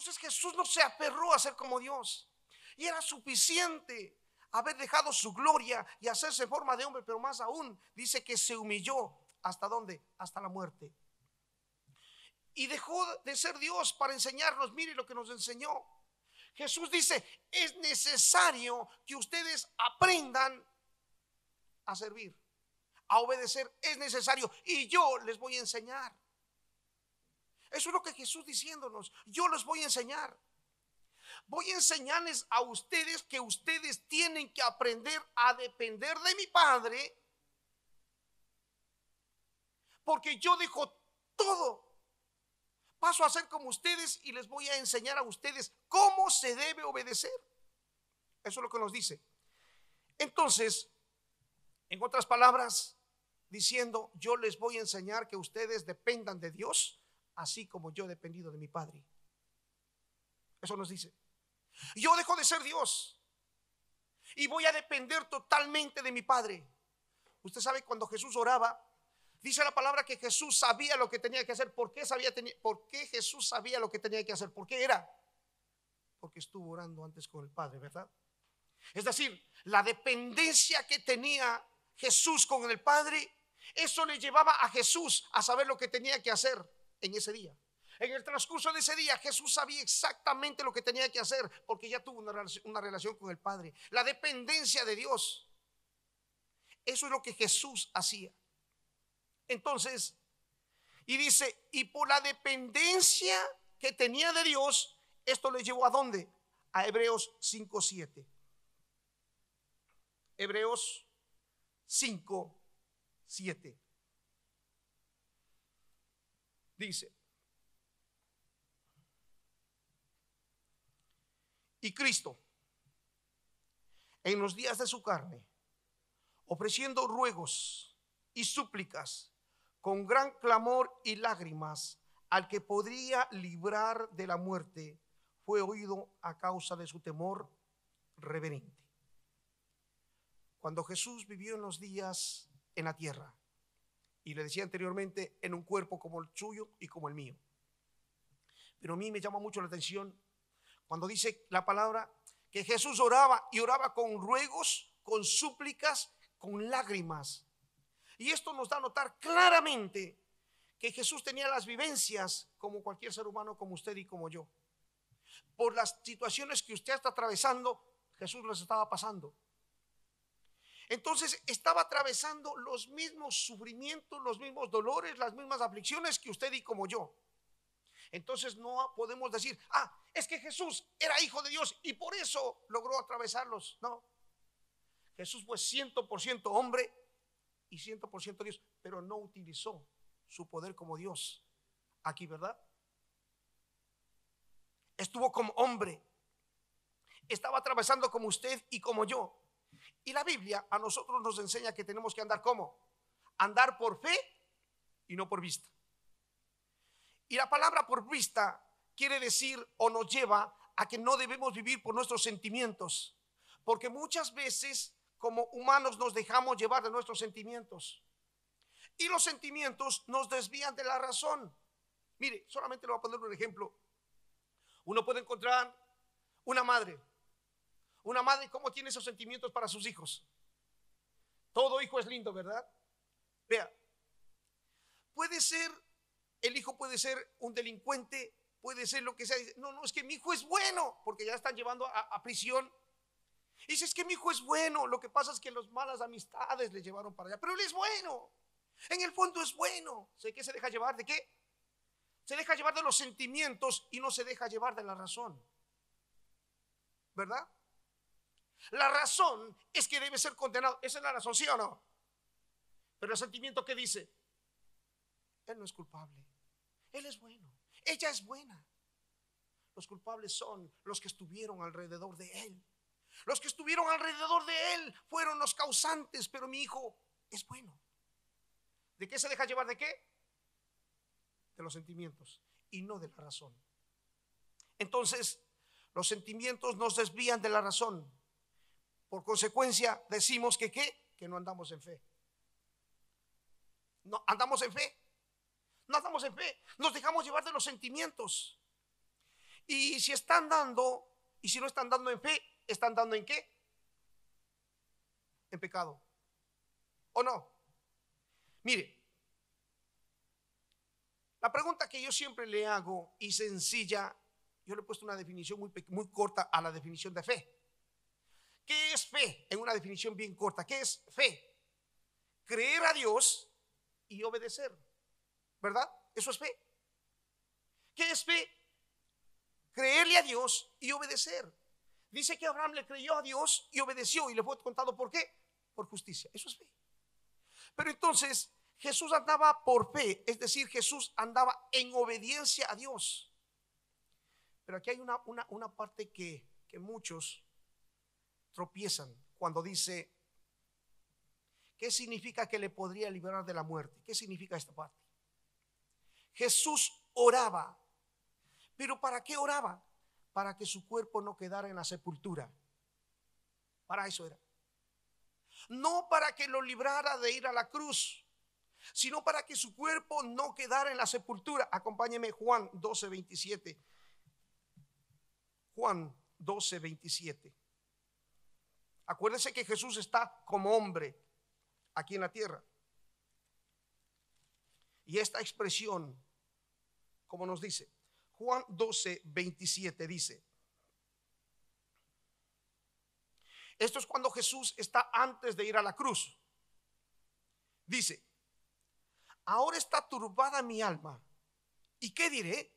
Entonces Jesús no se aferró a ser como Dios, y era suficiente haber dejado su gloria y hacerse en forma de hombre, pero más aún dice que se humilló. ¿Hasta dónde? Hasta la muerte. Y dejó de ser Dios para enseñarnos. Mire lo que nos enseñó. Jesús dice: es necesario que ustedes aprendan a servir, a obedecer. Es necesario, y yo les voy a enseñar. Eso es lo que Jesús diciéndonos: yo les voy a enseñar. Voy a enseñarles a ustedes que ustedes tienen que aprender a depender de mi Padre, porque yo dejo todo, paso a ser como ustedes y les voy a enseñar a ustedes cómo se debe obedecer. Eso es lo que nos dice. Entonces, en otras palabras, diciendo: yo les voy a enseñar que ustedes dependan de Dios, así como yo he dependido de mi Padre. Eso nos dice. Yo dejo de ser Dios y voy a depender totalmente de mi Padre. Usted sabe, cuando Jesús oraba, dice la palabra que Jesús sabía lo que tenía que hacer. ¿Por qué Jesús sabía lo que tenía que hacer? ¿Por qué era? Porque estuvo orando antes con el Padre, ¿verdad? Es decir, la dependencia que tenía Jesús con el Padre, eso le llevaba a Jesús a saber lo que tenía que hacer en ese día. En el transcurso de ese día, Jesús sabía exactamente lo que tenía que hacer, porque ya tuvo una relación con el Padre. La dependencia de Dios, eso es lo que Jesús hacía. Entonces, y dice: y por la dependencia que tenía de Dios, esto le llevó ¿a dónde? A Hebreos 5:7. Hebreos 5:7 dice: y Cristo, en los días de su carne, ofreciendo ruegos y súplicas con gran clamor y lágrimas al que podría librar de la muerte, fue oído a causa de su temor reverente. Cuando Jesús vivió en los días en la tierra, y le decía anteriormente, en un cuerpo como el suyo y como el mío, pero a mí me llama mucho la atención cuando dice la palabra que Jesús oraba, y oraba con ruegos, con súplicas, con lágrimas. Y esto nos da a notar claramente que Jesús tenía las vivencias como cualquier ser humano, como usted y como yo. Por las situaciones que usted está atravesando, Jesús las estaba pasando. Entonces estaba atravesando los mismos sufrimientos, los mismos dolores, las mismas aflicciones que usted y como yo. Entonces no podemos decir: es que Jesús era hijo de Dios y por eso logró atravesarlos. No, Jesús fue 100% hombre y 100% Dios, pero no utilizó su poder como Dios aquí, ¿verdad? Estuvo como hombre, estaba atravesando como usted y como yo. Y la Biblia a nosotros nos enseña que tenemos que andar ¿cómo? Andar por fe y no por vista. Y la palabra por vista quiere decir, o nos lleva a que no debemos vivir por nuestros sentimientos, porque muchas veces como humanos nos dejamos llevar de nuestros sentimientos, y los sentimientos nos desvían de la razón. Mire, solamente le voy a poner un ejemplo. Uno puede encontrar una madre. ¿Cómo tiene esos sentimientos para sus hijos? Todo hijo es lindo, ¿verdad? Vea, el hijo puede ser un delincuente, puede ser lo que sea. No, es que mi hijo es bueno, porque ya están llevando a prisión. Y dice: es que mi hijo es bueno, lo que pasa es que las malas amistades le llevaron para allá, pero él es bueno, en el fondo es bueno. ¿Sé qué se deja llevar? ¿De qué? Se deja llevar de los sentimientos y no se deja llevar de la razón, ¿verdad? La razón es que debe ser condenado. Esa es la razón, ¿sí o no? Pero el sentimiento, ¿qué dice? Él no es culpable, él es bueno, ella es buena. Los culpables son los que estuvieron alrededor de él. Los que estuvieron alrededor de él fueron los causantes, pero mi hijo es bueno. ¿De qué se deja llevar? ¿De qué? De los sentimientos y no de la razón. Entonces, los sentimientos nos desvían de la razón. Por consecuencia, decimos que ¿qué? Que no andamos en fe. No andamos en fe. No andamos en fe. Nos dejamos llevar de los sentimientos. Y si están dando, y si no están dando en fe, ¿están dando en qué? En pecado. ¿O no? Mire, la pregunta que yo siempre le hago y sencilla, yo le he puesto una definición muy corta a la definición de fe. ¿Qué es fe? En una definición bien corta, ¿qué es fe? Creer a Dios y obedecer, ¿verdad? Eso es fe. ¿Qué es fe? Creerle a Dios y obedecer. Dice que Abraham le creyó a Dios y obedeció, y le fue contado por qué. Por justicia. Eso es fe. Pero entonces Jesús andaba por fe, es decir, Jesús andaba en obediencia a Dios. Pero aquí hay una parte que muchos tropiezan cuando dice: ¿qué significa que le podría librar de la muerte? ¿Qué significa esta parte? Jesús oraba. ¿Pero para qué oraba? Para que su cuerpo no quedara en la sepultura. Para eso era. No para que lo librara de ir a la cruz, sino para que su cuerpo no quedara en la sepultura. Acompáñeme, Juan 12:27. Juan 12:27. Acuérdense que Jesús está como hombre aquí en la tierra. Y esta expresión, como nos dice, Juan 12:27 dice: esto es cuando Jesús está antes de ir a la cruz. Dice: ahora está turbada mi alma. ¿Y qué diré?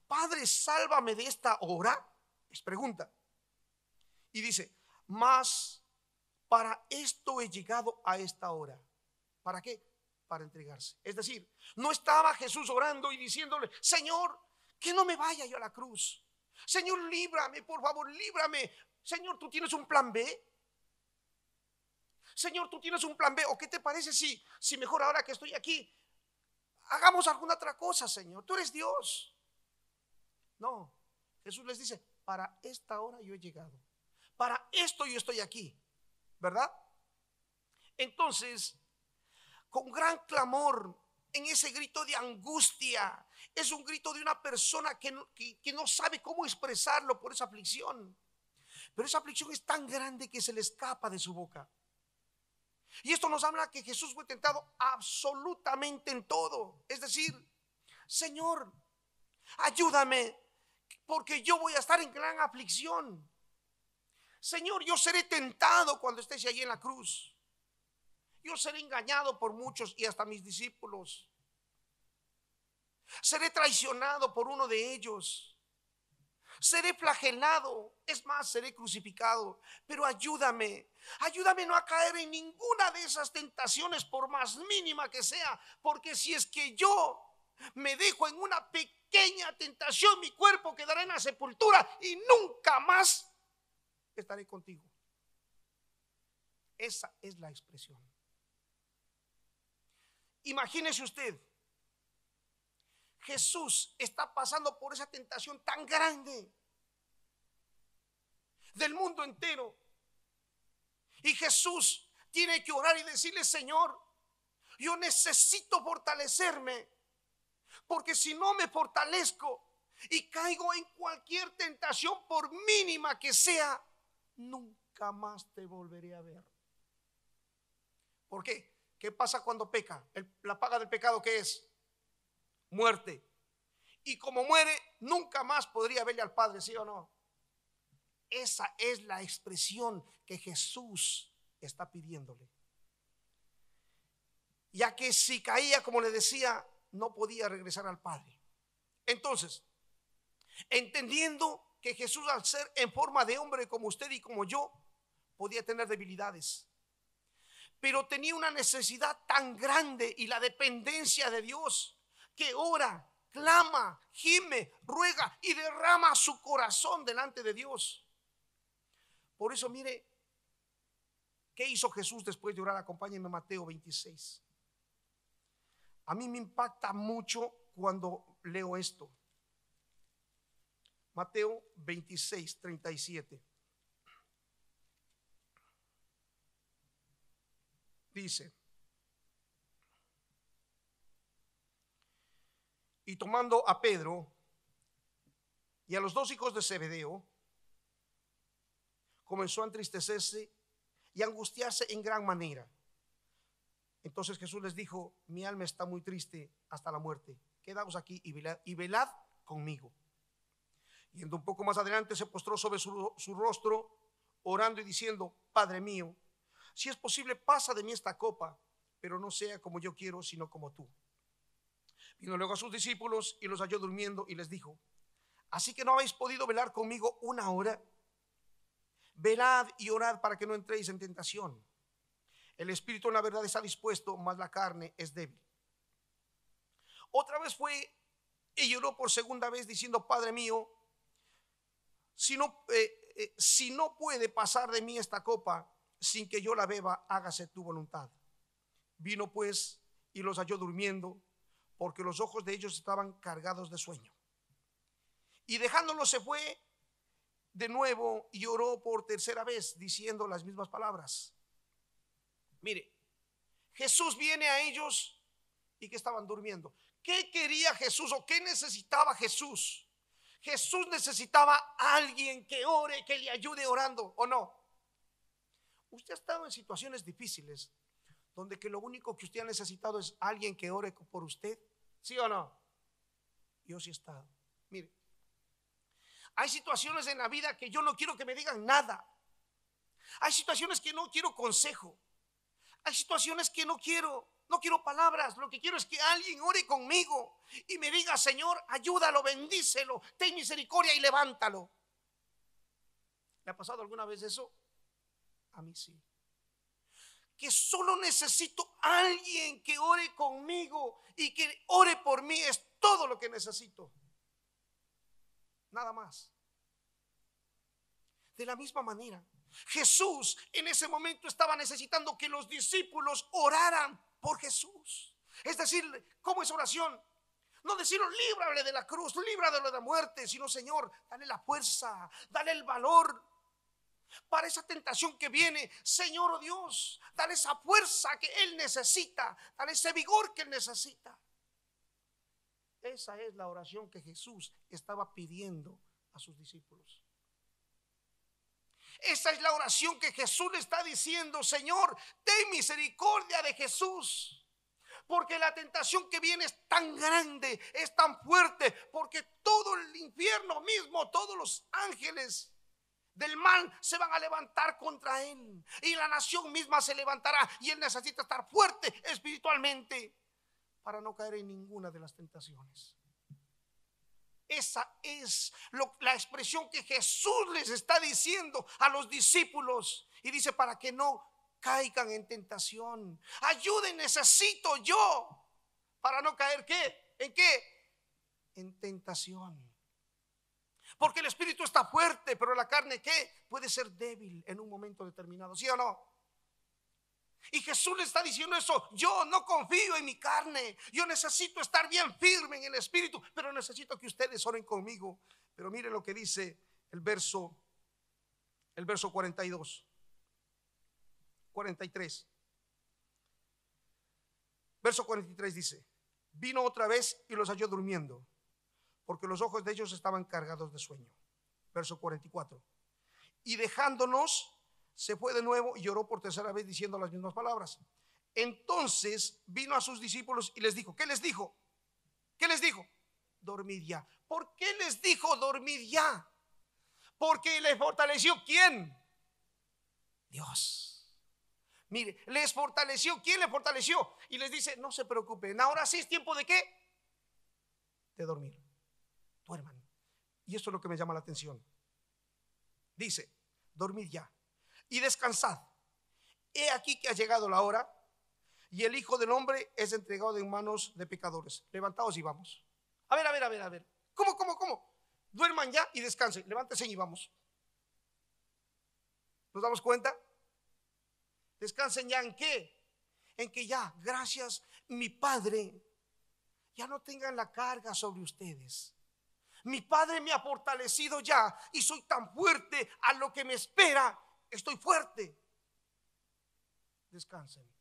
Padre, sálvame de esta hora. Es pregunta. Y dice: mas para esto he llegado a esta hora. ¿Para qué? Para entregarse. Es decir, no estaba Jesús orando y diciéndole: Señor, que no me vaya yo a la cruz. Señor, líbrame, por favor, líbrame. Señor, ¿tú tienes un plan B? Señor, ¿tú tienes un plan B? ¿O qué te parece si mejor ahora que estoy aquí hagamos alguna otra cosa, Señor? Tú eres Dios. No, Jesús les dice: para esta hora yo he llegado. Para esto yo estoy aquí, ¿verdad? Entonces, con gran clamor, en ese grito de angustia, es un grito de una persona que no sabe cómo expresarlo por esa aflicción. Pero esa aflicción es tan grande que se le escapa de su boca. Y esto nos habla que Jesús fue tentado absolutamente en todo. Es decir, Señor, ayúdame, porque yo voy a estar en gran aflicción. Señor, yo seré tentado cuando estés allí en la cruz. Yo seré engañado por muchos y hasta mis discípulos. Seré traicionado por uno de ellos. Seré flagelado, es más, seré crucificado. Pero ayúdame no a caer en ninguna de esas tentaciones, por más mínima que sea. Porque si es que yo me dejo en una pequeña tentación, mi cuerpo quedará en la sepultura y nunca más estaré contigo. Esa es la expresión. Imagínese usted, Jesús está pasando por esa tentación tan grande del mundo entero, y Jesús tiene que orar y decirle: Señor, yo necesito fortalecerme, porque si no me fortalezco y caigo en cualquier tentación, por mínima que sea, nunca más te volveré a ver. ¿Por qué? ¿Qué pasa cuando peca? La paga del pecado, ¿qué es? Muerte. Y como muere, nunca más podría verle al Padre, ¿sí o no? Esa es la expresión que Jesús está pidiéndole. Ya que si caía, como le decía, no podía regresar al Padre. Entonces, entendiendo que Jesús, al ser en forma de hombre como usted y como yo, podía tener debilidades, pero tenía una necesidad tan grande y la dependencia de Dios, que ora, clama, gime, ruega y derrama su corazón delante de Dios. Por eso, mire, ¿qué hizo Jesús después de orar? Acompáñenme a Mateo 26. A mí me impacta mucho cuando leo esto. Mateo 26:37. Dice: y tomando a Pedro Y a los dos hijos de Zebedeo comenzó a entristecerse y a angustiarse en gran manera. Entonces Jesús les dijo: mi alma está muy triste hasta la muerte, quedaos aquí y velad conmigo. Yendo un poco más adelante, se postró sobre su rostro, orando y diciendo: Padre mío, si es posible, pasa de mí esta copa, pero no sea como yo quiero, sino como tú. Vino luego a sus discípulos y los halló durmiendo y les dijo: ¿así que no habéis podido velar conmigo una hora? Velad y orad para que no entréis en tentación. El espíritu en la verdad está dispuesto, mas la carne es débil. Otra vez fue y lloró por segunda vez diciendo: Padre mío, si no puede pasar de mí esta copa sin que yo la beba, hágase tu voluntad. Vino pues y los halló durmiendo, porque los ojos de ellos estaban cargados de sueño. Y dejándolos se fue de nuevo y oró por tercera vez, diciendo las mismas palabras. Mire, Jesús viene a ellos y que estaban durmiendo. ¿Qué quería Jesús o qué necesitaba Jesús? Jesús necesitaba a alguien que ore, que le ayude orando, ¿o no? Usted ha estado en situaciones difíciles donde que lo único que usted ha necesitado es alguien que ore por usted, ¿sí o no? Yo sí he estado. Mire, hay situaciones en la vida que yo no quiero que me digan nada. Hay situaciones que no quiero consejo. Hay situaciones que no quiero palabras. Lo que quiero es que alguien ore conmigo y me diga: Señor, ayúdalo, bendícelo, ten misericordia y levántalo. ¿Le ha pasado alguna vez eso? A mí sí. Que solo necesito a alguien que ore conmigo y que ore por mí, es todo lo que necesito. Nada más. De la misma manera, Jesús en ese momento estaba necesitando que los discípulos oraran por Jesús. Es decir, ¿cómo es oración? No decirlo: líbrale de la cruz, líbrale de la muerte, sino: Señor, dale la fuerza, dale el valor para esa tentación que viene. Señor, oh Dios, dale esa fuerza que Él necesita, dale ese vigor que Él necesita. Esa es la oración que Jesús estaba pidiendo a sus discípulos. Esa es la oración que Jesús le está diciendo: Señor, ten misericordia de Jesús, porque la tentación que viene es tan grande, es tan fuerte, porque todo el infierno mismo, todos los ángeles del mal se van a levantar contra él, y la nación misma se levantará, y él necesita estar fuerte espiritualmente para no caer en ninguna de las tentaciones. Esa es la expresión que Jesús les está diciendo a los discípulos, y dice: para que no caigan en tentación. Ayuden, necesito yo para no caer ¿qué? ¿En qué? En tentación. Porque el espíritu está fuerte, pero la carne ¿qué? Puede ser débil en un momento determinado, ¿sí o no? Y Jesús le está diciendo eso: yo no confío en mi carne, yo necesito estar bien firme en el espíritu, pero necesito que ustedes oren conmigo. Pero miren lo que dice el verso 42, 43. Verso 43 dice: vino otra vez y los halló durmiendo, porque los ojos de ellos estaban cargados de sueño. Verso 44. Y dejándonos se fue de nuevo y lloró por tercera vez, diciendo las mismas palabras. Entonces vino a sus discípulos y les dijo: ¿qué les dijo? ¿Qué les dijo? Dormid ya. ¿Por qué les dijo dormid ya? Porque les fortaleció ¿quién? Dios. Mire, les fortaleció. ¿Quién les fortaleció? Y les dice: no se preocupen, ahora sí es tiempo de ¿qué? De dormir. Duerman. Y esto es lo que me llama la atención. Dice: dormid ya y descansad. He aquí que ha llegado la hora, y el Hijo del Hombre es entregado en manos de pecadores. Levantaos y vamos. A ver. ¿Cómo? Duerman ya y descansen. Levántense y vamos. ¿Nos damos cuenta? Descansen ya ¿en qué? En que ya, gracias mi Padre, ya no tengan la carga sobre ustedes. Mi Padre me ha fortalecido ya y soy tan fuerte a lo que me espera. Estoy fuerte. Descansen.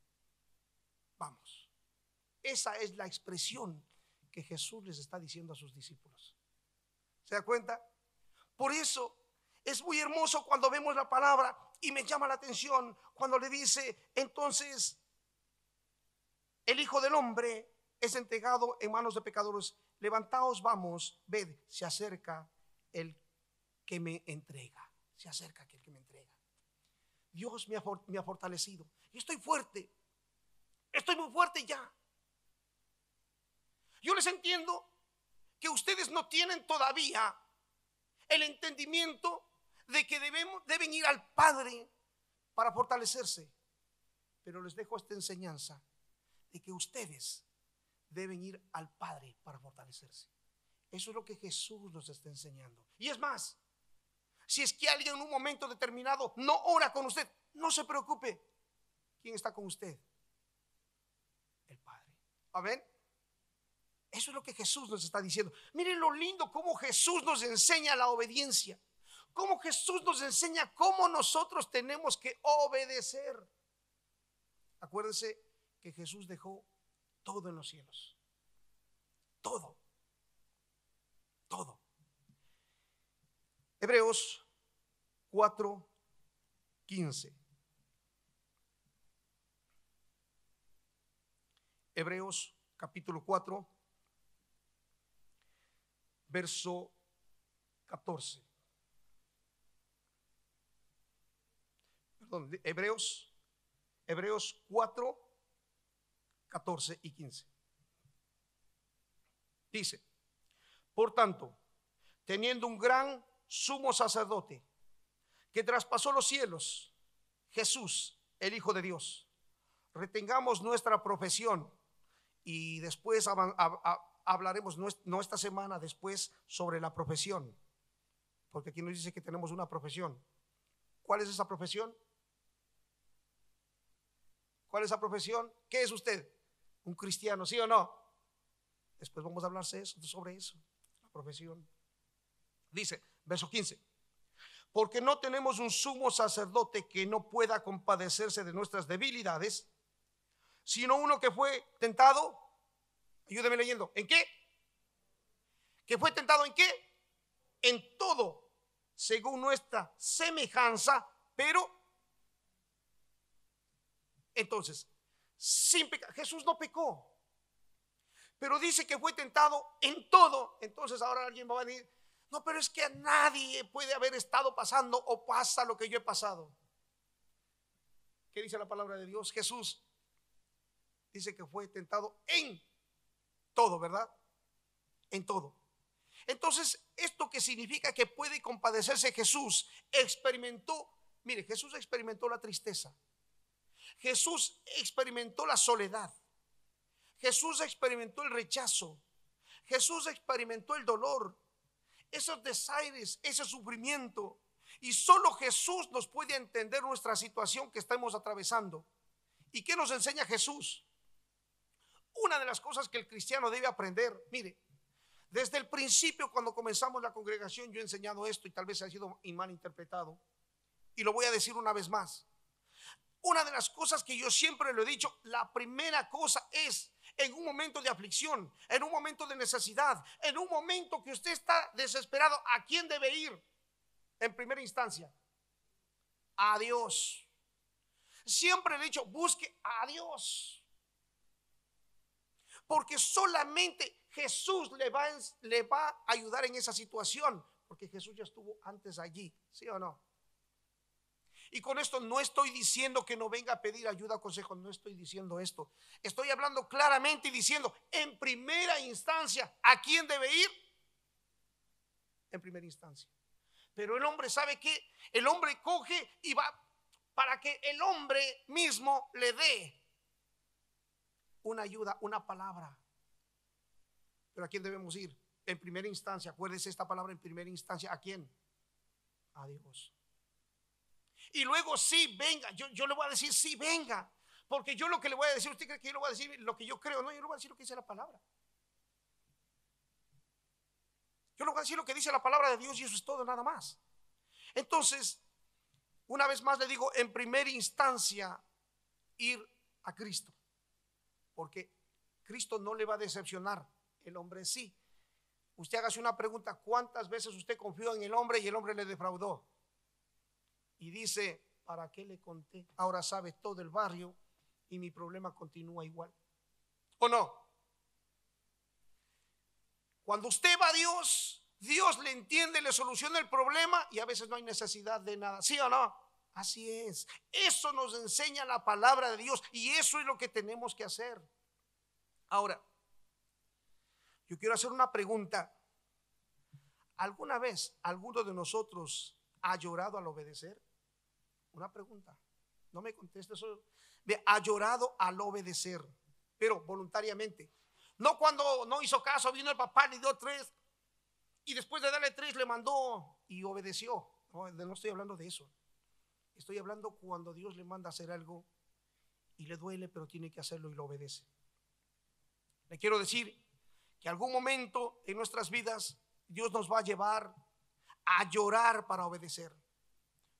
Vamos. Esa es la expresión que Jesús les está diciendo a sus discípulos. ¿Se da cuenta? Por eso es muy hermoso cuando vemos la palabra y me llama la atención cuando le dice, entonces el Hijo del Hombre es entregado en manos de pecadores. Levantaos, vamos, ved, se acerca el que me entrega. Se acerca aquel que me entrega. Dios me ha fortalecido. Y estoy fuerte. Estoy muy fuerte ya. Yo les entiendo que ustedes no tienen todavía el entendimiento de que deben ir al Padre para fortalecerse. Pero les dejo esta enseñanza de que ustedes deben ir al Padre para fortalecerse. Eso es lo que Jesús nos está enseñando. Y es más, si es que alguien en un momento determinado no ora con usted, no se preocupe. ¿Quién está con usted? El Padre. Amén. Eso es lo que Jesús nos está diciendo. Miren lo lindo cómo Jesús nos enseña la obediencia. Cómo Jesús nos enseña cómo nosotros tenemos que obedecer. Acuérdense que Jesús dejó todo en los cielos. Todo. Todo. Hebreos 4:15. Hebreos capítulo 4, verso 14. Perdón, Hebreos 4, 14 y 15. Dice: por tanto, teniendo un gran sumo sacerdote que traspasó los cielos, Jesús, el Hijo de Dios, retengamos nuestra profesión. Y después hablaremos, no esta semana, después, sobre la profesión, porque aquí nos dice que tenemos una profesión. ¿Cuál es esa profesión? ¿Cuál es esa profesión? ¿Qué es usted? ¿Un cristiano, sí o no? Después vamos a hablar sobre eso, la profesión. Dice, verso 15: porque no tenemos un sumo sacerdote que no pueda compadecerse de nuestras debilidades, sino uno que fue tentado, ayúdeme leyendo, ¿en qué? ¿Que fue tentado en qué? En todo, según nuestra semejanza, pero entonces, sin pecado. Jesús no pecó, pero dice que fue tentado en todo. Entonces ahora alguien va a decir, no, pero es que a nadie puede haber estado pasando o pasa lo que yo he pasado. ¿Qué dice la palabra de Dios? Jesús dice que fue tentado en todo, ¿verdad? En todo. Entonces, ¿esto qué significa? Que puede compadecerse. Jesús experimentó, mire, Jesús experimentó la tristeza. Jesús experimentó la soledad. Jesús experimentó el rechazo. Jesús experimentó el dolor, esos desaires, ese sufrimiento. Y solo Jesús nos puede entender nuestra situación que estamos atravesando. ¿Y qué nos enseña Jesús? Una de las cosas que el cristiano debe aprender, mire, desde el principio cuando comenzamos la congregación yo he enseñado esto y tal vez ha sido mal interpretado, y lo voy a decir una vez más. Una de las cosas que yo siempre lo he dicho, la primera cosa es, en un momento de aflicción, en un momento de necesidad, en un momento que usted está desesperado, ¿a quién debe ir? En primera instancia, a Dios. Siempre le he dicho, busque a Dios, porque solamente Jesús le va a ayudar en esa situación, porque Jesús ya estuvo antes allí, ¿sí o no? Y con esto no estoy diciendo que no venga a pedir ayuda o consejo, no estoy diciendo esto. Estoy hablando claramente y diciendo, en primera instancia, ¿a quién debe ir? En primera instancia. Pero el hombre, ¿sabe qué? El hombre coge y va para que el hombre mismo le dé una ayuda, una palabra. Pero ¿a quién debemos ir? En primera instancia, acuérdese esta palabra, en primera instancia, ¿a quién? A Dios. Y luego sí, venga, yo le voy a decir sí, venga, porque yo lo que le voy a decir, usted cree que yo le voy a decir lo que yo creo, no, yo le voy a decir lo que dice la palabra. Yo le voy a decir lo que dice la palabra de Dios y eso es todo, nada más. Entonces, una vez más le digo, en primera instancia, ir a Cristo, porque Cristo no le va a decepcionar, el hombre sí. Usted hágase una pregunta: ¿cuántas veces usted confió en el hombre y el hombre le defraudó? Y dice: ¿para qué le conté? Ahora sabe todo el barrio y mi problema continúa igual. ¿O no? Cuando usted va a Dios, Dios le entiende, le soluciona el problema y a veces no hay necesidad de nada. ¿Sí o no? Así es. Eso nos enseña la palabra de Dios y eso es lo que tenemos que hacer. Ahora, yo quiero hacer una pregunta. ¿Alguna vez alguno de nosotros ha llorado al obedecer? Una pregunta. No me conteste eso. Ha llorado al obedecer, pero voluntariamente. No cuando no hizo caso, vino el papá, le dio 3 y después de darle 3 le mandó y obedeció. No estoy hablando de eso. Estoy hablando cuando Dios le manda a hacer algo y le duele, pero tiene que hacerlo y lo obedece. Le quiero decir que algún momento en nuestras vidas Dios nos va a llevar a llorar para obedecer,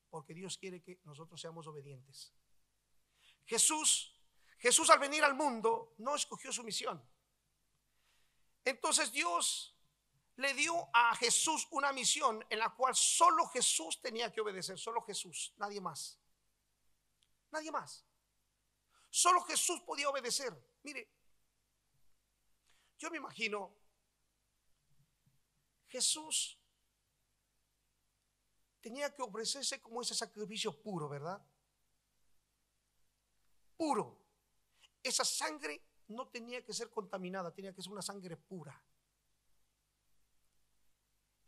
porque Dios quiere que nosotros seamos obedientes. Jesús al venir al mundo no escogió su misión. Entonces Dios le dio a Jesús una misión en la cual solo Jesús tenía que obedecer. Solo Jesús, nadie más. Nadie más. Solo Jesús podía obedecer. Mire, yo me imagino Jesús tenía que ofrecerse como ese sacrificio puro, ¿verdad? Puro. Esa sangre no tenía que ser contaminada, tenía que ser una sangre pura,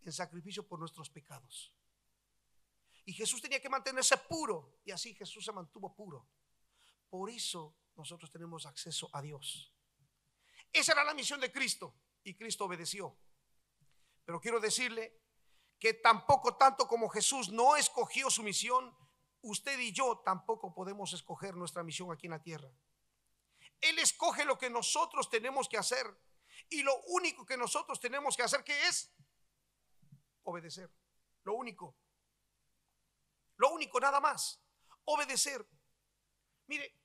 en sacrificio por nuestros pecados. Y Jesús tenía que mantenerse puro, y así Jesús se mantuvo puro. Por eso nosotros tenemos acceso a Dios. Esa era la misión de Cristo, y Cristo obedeció. Pero quiero decirle que tampoco, tanto como Jesús no escogió su misión, usted y yo tampoco podemos escoger nuestra misión aquí en la tierra. Él escoge lo que nosotros tenemos que hacer, y lo único que nosotros tenemos que hacer, ¿qué es? Obedecer. Lo único nada más, obedecer. Mire,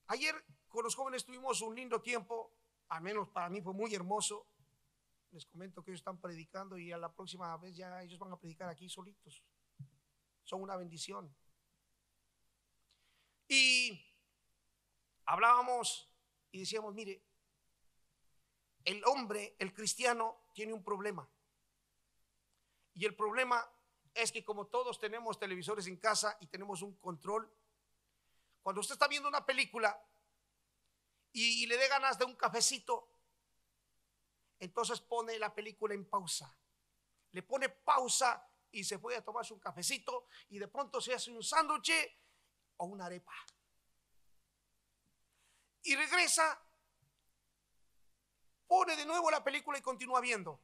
ayer con los jóvenes tuvimos un lindo tiempo, al menos para mí fue muy hermoso. Les comento que ellos están predicando y a la próxima vez ya ellos van a predicar aquí solitos. Son una bendición. Y hablábamos y decíamos: mire, el hombre, el cristiano, tiene un problema. Y el problema es que como todos tenemos televisores en casa y tenemos un control, cuando usted está viendo una película y le dé ganas de un cafecito, entonces pone la película en pausa. Le pone pausa y se puede tomarse un cafecito y de pronto se hace un sándwich o una arepa. Y regresa, pone de nuevo la película y continúa viendo,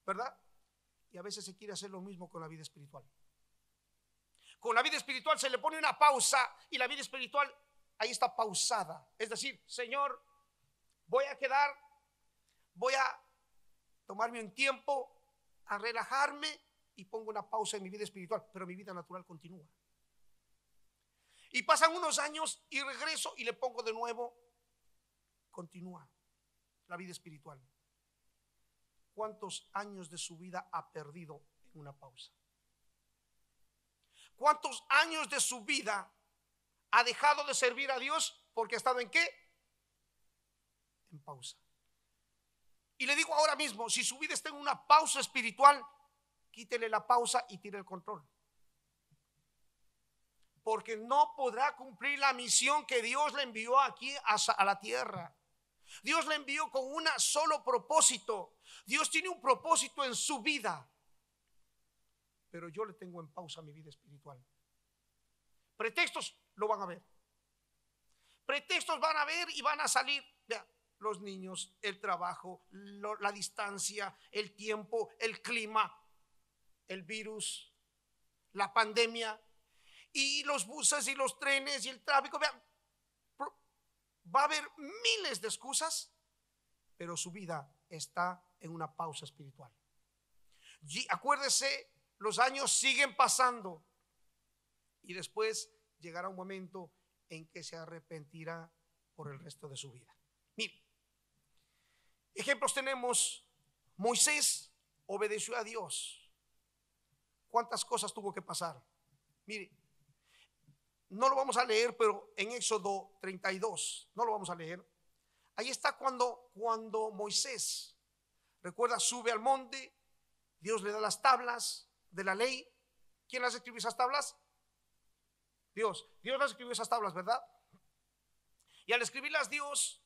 ¿verdad? Y a veces se quiere hacer lo mismo con la vida espiritual. Con la vida espiritual se le pone una pausa y la vida espiritual ahí está pausada. Es decir, Señor, voy a tomarme un tiempo, a relajarme y pongo una pausa en mi vida espiritual, pero mi vida natural continúa. Y pasan unos años y regreso y le pongo de nuevo, continúa la vida espiritual. ¿Cuántos años de su vida ha perdido en una pausa? ¿Cuántos años de su vida ha dejado de servir a Dios porque ha estado en qué? En pausa. Y le digo ahora mismo, si su vida está en una pausa espiritual, quítele la pausa y tire el control, porque no podrá cumplir la misión que Dios le envió aquí a la tierra. Dios le envió con un solo propósito. Dios tiene un propósito en su vida, pero yo le tengo en pausa mi vida espiritual. Pretextos lo van a ver. Pretextos van a ver y van a salir. Vea, los niños, el trabajo, la distancia, el tiempo, el clima, el virus, la pandemia y los buses y los trenes y el tráfico. Vean, va a haber miles de excusas, pero su vida está en una pausa espiritual. Y acuérdese, los años siguen pasando y después llegará un momento en que se arrepentirá por el resto de su vida. Mire, Ejemplos tenemos: Moisés obedeció a Dios. ¿Cuántas cosas tuvo que pasar? Mire, no lo vamos a leer, pero en Éxodo 32, no lo vamos a leer. Ahí está cuando Moisés, recuerda, sube al monte, Dios le da las tablas de la ley. ¿Quién las escribió esas tablas? Dios las escribió esas tablas, ¿verdad? Y al escribirlas Dios,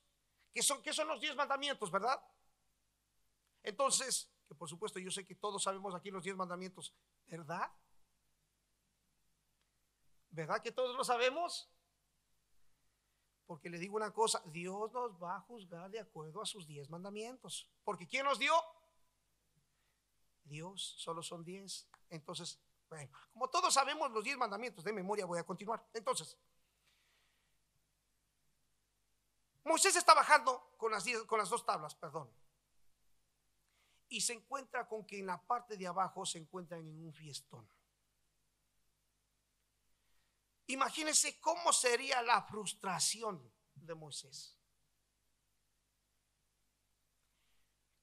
¿qué son los 10 mandamientos, verdad? Entonces, que por supuesto yo sé que todos sabemos aquí los 10 mandamientos, ¿verdad? ¿Verdad que todos lo sabemos? Porque le digo una cosa, Dios nos va a juzgar de acuerdo a sus 10 mandamientos. Porque ¿quién nos dio? Dios, solo son 10. Entonces, bueno, como todos sabemos los 10 mandamientos de memoria, voy a continuar. Entonces, Moisés está bajando con las 2 tablas, perdón. Y se encuentra con que en la parte de abajo se encuentran en un fiestón. Imagínense cómo sería la frustración de Moisés.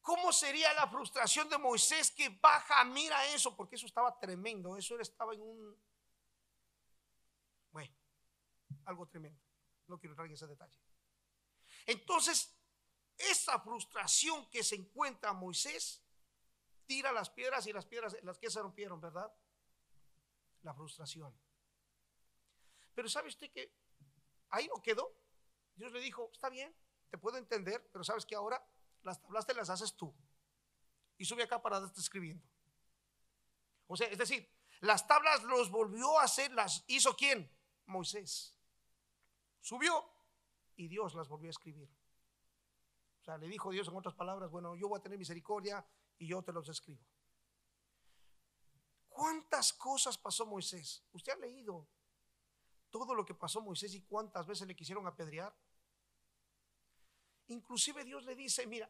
¿Cómo sería la frustración de Moisés que baja, mira eso? Porque eso estaba tremendo. Eso estaba en bueno, algo tremendo. No quiero entrar en ese detalle. Entonces, esa frustración que se encuentra Moisés, tira las piedras, y las que se rompieron, ¿verdad? La frustración. Pero ¿sabe usted que ahí no quedó? Dios le dijo, está bien, te puedo entender, pero sabes que ahora las tablas te las haces tú y sube acá para estar escribiendo. O sea, es decir, las tablas los volvió a hacer, las hizo ¿quién? Moisés. Subió y Dios las volvió a escribir. O sea, le dijo Dios en otras palabras, bueno, yo voy a tener misericordia y yo te los escribo. ¿Cuántas cosas pasó Moisés? ¿Usted ha leído todo lo que pasó Moisés y cuántas veces le quisieron apedrear? Inclusive Dios le dice, mira,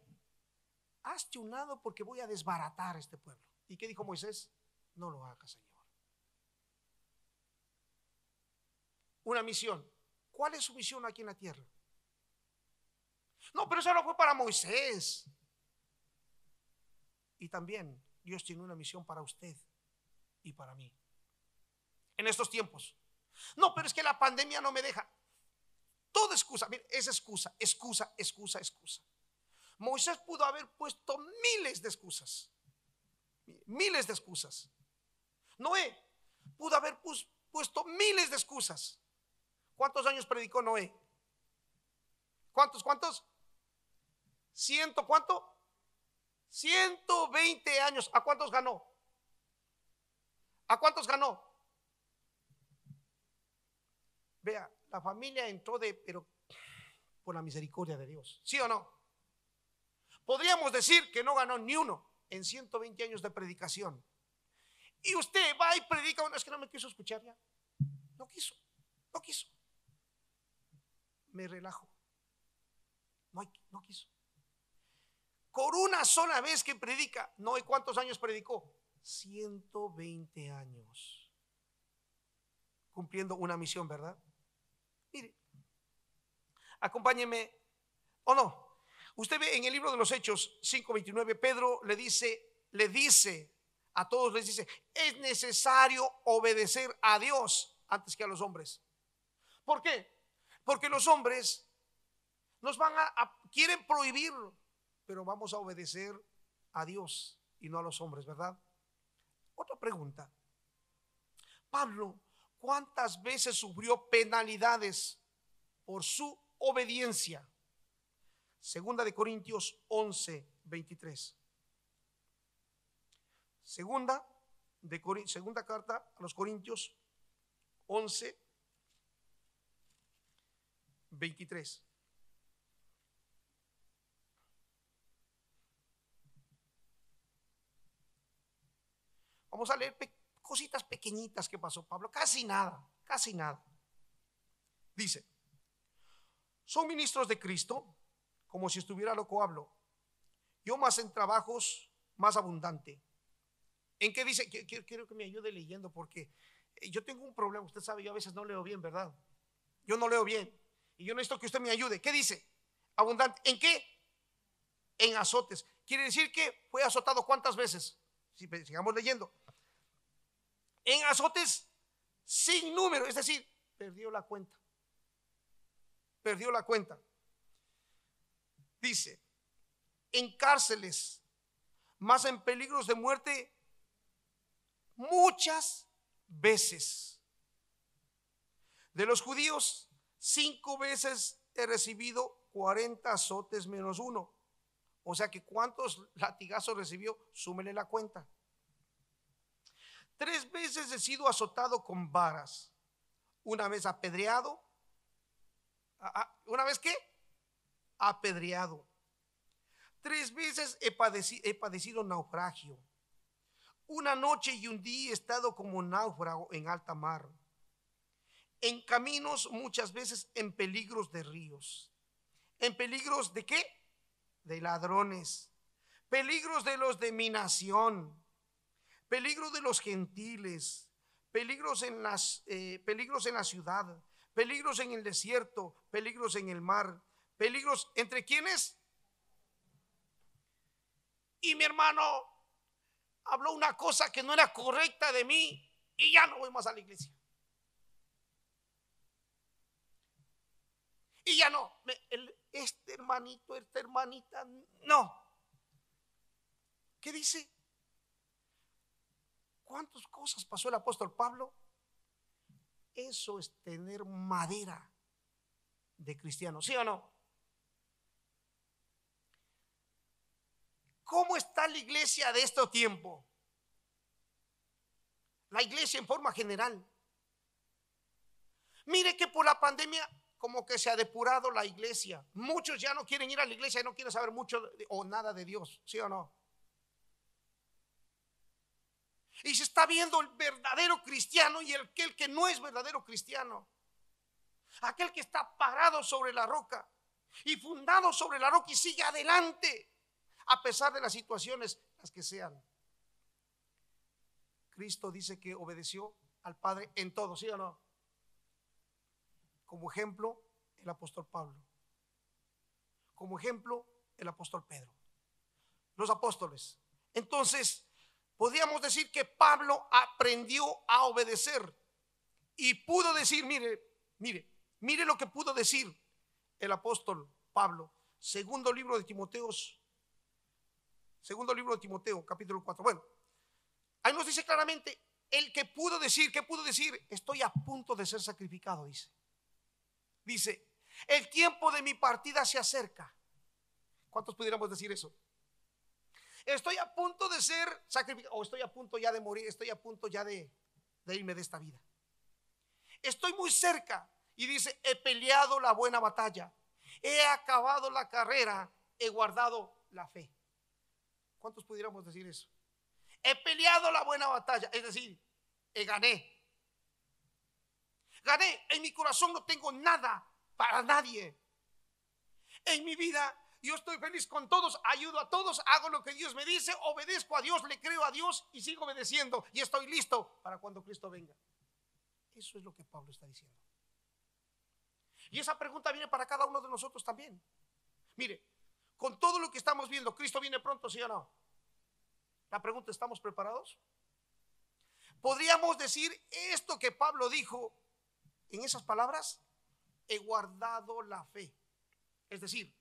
hazte un lado porque voy a desbaratar a este pueblo. ¿Y qué dijo Moisés? No lo hagas, Señor. Una misión. ¿Cuál es su misión aquí en la tierra? No, pero eso no fue para Moisés. Y también Dios tiene una misión para usted y para mí en estos tiempos. No, pero es que la pandemia no me deja. Toda excusa, mire, es excusa. Moisés pudo haber puesto miles de excusas. Miles de excusas. Noé pudo haber puesto miles de excusas. ¿Cuántos años predicó Noé? ¿Cuántos? ¿Cuánto? 120 años. ¿A cuántos ganó? ¿A cuántos ganó? Vea, la familia entró pero por la misericordia de Dios. ¿Sí o no? Podríamos decir que no ganó ni uno en 120 años de predicación. Y usted va y predica, es que no me quiso escuchar ya. No quiso. Me relajo. No quiso. Por una sola vez que predica, no hay cuántos años predicó. 120 años. Cumpliendo una misión, ¿verdad? Mire, acompáñeme. ¿O no? Usted ve en el libro de los Hechos 5:29, Pedro le dice a todos, les dice, es necesario obedecer a Dios antes que a los hombres. ¿Por qué? Porque los hombres nos quieren prohibir, pero vamos a obedecer a Dios y no a los hombres, ¿verdad? Otra pregunta. Pablo, ¿cuántas veces sufrió penalidades por su obediencia? Segunda de Corintios 11:23. Segunda carta a los Corintios 11:23. Vamos a leer cositas pequeñitas que pasó Pablo, casi nada. Dice, son ministros de Cristo, como si estuviera loco hablo, yo más en trabajos más abundante. ¿En qué dice? Quiero que me ayude leyendo porque yo tengo un problema, usted sabe, yo a veces no leo bien, ¿verdad? Yo no leo bien y yo necesito que usted me ayude. ¿Qué dice? Abundante, ¿en qué? en azotes. Quiere decir que fue azotado ¿cuántas veces? Si sigamos leyendo. En azotes sin número, es decir, perdió la cuenta. Perdió la cuenta. Dice, en cárceles, más en peligros de muerte muchas veces. De los judíos, 5 veces he recibido 40 azotes menos uno. O sea que ¿cuántos latigazos recibió? Súmele la cuenta. 3 veces he sido azotado con varas. Una vez apedreado. ¿Una vez qué? Apedreado. 3 veces he padecido naufragio. Una noche y un día he estado como náufrago en alta mar. En caminos muchas veces en peligros de ríos. ¿En peligros de qué? De ladrones. Peligros de los de mi nación. Peligros de los gentiles. Peligros en la ciudad. Peligros en el desierto. Peligros en el mar. Peligros entre quienes. Y mi hermano habló una cosa que no era correcta de mí y ya no voy más a la iglesia. Y ya no, este hermanito, esta hermanita, no. ¿Qué dice? ¿Cuántas cosas pasó el apóstol Pablo? Eso es tener madera de cristiano, ¿sí o no? ¿Cómo está la iglesia de este tiempo? La iglesia en forma general. Mire que por la pandemia como que se ha depurado la iglesia. Muchos ya no quieren ir a la iglesia y no quieren saber mucho o nada de Dios, ¿sí o no? Y se está viendo el verdadero cristiano y aquel que no es verdadero cristiano. Aquel que está parado sobre la roca y fundado sobre la roca y sigue adelante a pesar de las situaciones las que sean. Cristo dice que obedeció al Padre en todo, ¿sí o no? Como ejemplo, el apóstol Pablo. Como ejemplo, el apóstol Pedro. Los apóstoles. Entonces, podríamos decir que Pablo aprendió a obedecer y pudo decir, mire lo que pudo decir el apóstol Pablo. Segundo libro de Timoteo, capítulo 4. Bueno, ahí nos dice claramente el que pudo decir, ¿qué pudo decir? Estoy a punto de ser sacrificado, dice. Dice, el tiempo de mi partida se acerca. ¿Cuántos pudiéramos decir eso? Estoy a punto de ser sacrificado, o estoy a punto ya de morir, estoy a punto ya de irme de esta vida. Estoy muy cerca. Y dice, he peleado la buena batalla, he acabado la carrera, he guardado la fe. ¿Cuántos pudiéramos decir eso? He peleado la buena batalla, es decir, gané. Gané, en mi corazón no tengo nada para nadie. En mi vida yo estoy feliz con todos, ayudo a todos, hago lo que Dios me dice, obedezco a Dios, le creo a Dios y sigo obedeciendo y estoy listo para cuando Cristo venga. Eso es lo que Pablo está diciendo. Y esa pregunta viene para cada uno de nosotros también. Mire, con todo lo que estamos viendo, ¿Cristo viene pronto, sí o no? La pregunta, ¿estamos preparados? ¿Podríamos decir esto que Pablo dijo en esas palabras? He guardado la fe. Es decir,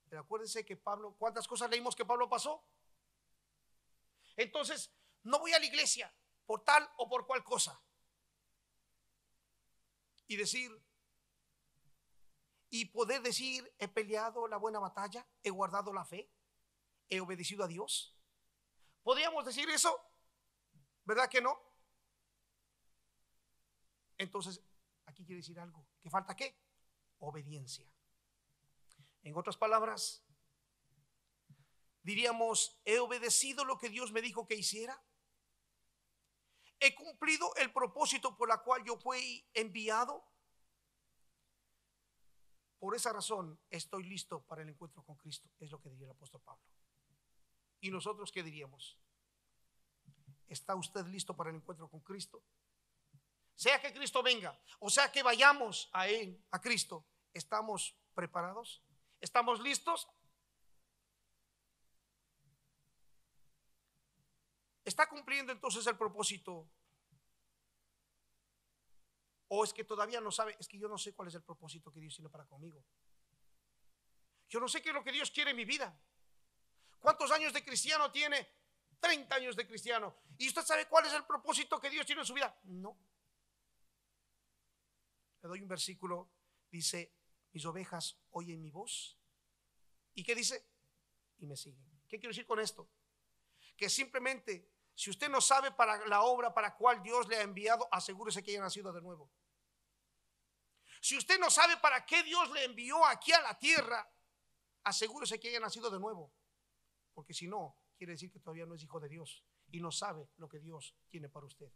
pero acuérdense que Pablo, ¿cuántas cosas leímos que Pablo pasó? Entonces, no voy a la iglesia por tal o por cual cosa. Y decir, y poder decir, he peleado la buena batalla, he guardado la fe, he obedecido a Dios. ¿Podríamos decir eso? ¿Verdad que no? Entonces, aquí quiere decir algo. ¿Que falta qué? Obediencia. En otras palabras, diríamos, he obedecido lo que Dios me dijo que hiciera. He cumplido el propósito por la cual yo fui enviado. Por esa razón estoy listo para el encuentro con Cristo, es lo que diría el apóstol Pablo. ¿Y nosotros qué diríamos? ¿Está usted listo para el encuentro con Cristo? Sea que Cristo venga, o sea que vayamos a Él, a Cristo, ¿estamos preparados? ¿Estamos listos? ¿Está cumpliendo entonces el propósito? ¿O es que todavía no sabe? Es que yo no sé cuál es el propósito que Dios tiene para conmigo. Yo no sé qué es lo que Dios quiere en mi vida. ¿Cuántos años de cristiano tiene? 30 años de cristiano. ¿Y usted sabe cuál es el propósito que Dios tiene en su vida? No. Le doy un versículo. Dice: mis ovejas oyen mi voz. ¿Y qué dice? Y me siguen. ¿Qué quiero decir con esto? Que simplemente, si usted no sabe para la obra para cual Dios le ha enviado, asegúrese que haya nacido de nuevo. Si usted no sabe para qué Dios le envió aquí a la tierra, asegúrese que haya nacido de nuevo. Porque si no, quiere decir que todavía no es hijo de Dios y no sabe lo que Dios tiene para usted.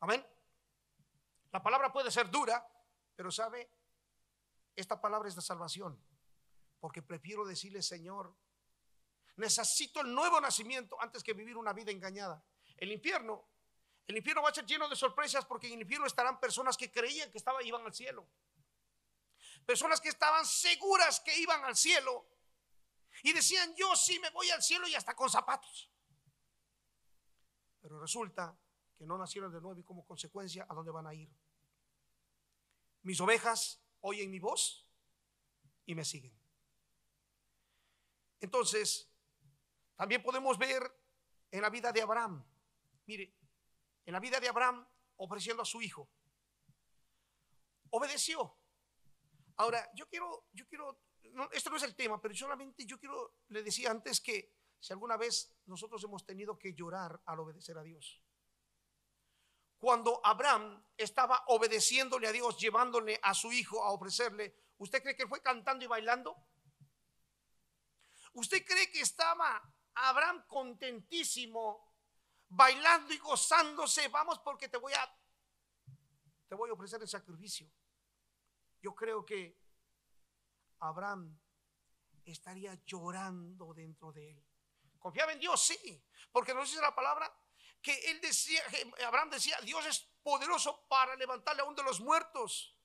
Amén. La palabra puede ser dura, pero sabe, esta palabra es de salvación. Porque prefiero decirle: Señor, necesito el nuevo nacimiento antes que vivir una vida engañada. El infierno va a ser lleno de sorpresas, porque en el infierno estarán personas que creían que iban al cielo, personas que estaban seguras que iban al cielo y decían: yo sí me voy al cielo, y hasta con zapatos. Pero resulta que no nacieron de nuevo, y como consecuencia, ¿a dónde van a ir? Mis ovejas oyen mi voz y me siguen. Entonces, también podemos ver en la vida de Abraham. Mire, en la vida de Abraham, ofreciendo a su hijo, obedeció. Ahora, yo quiero no, esto no es el tema, pero solamente le decía antes que si alguna vez nosotros hemos tenido que llorar al obedecer a Dios. Cuando Abraham estaba obedeciéndole a Dios, llevándole a su hijo a ofrecerle, ¿usted cree que fue cantando y bailando? ¿Usted cree que estaba Abraham contentísimo, bailando y gozándose? Vamos, porque te voy a ofrecer el sacrificio. Yo creo que Abraham estaría llorando dentro de él. ¿Confiaba en Dios? Sí, porque nos dice la palabra que él decía, Abraham decía: Dios es poderoso para levantarle aún de los muertos.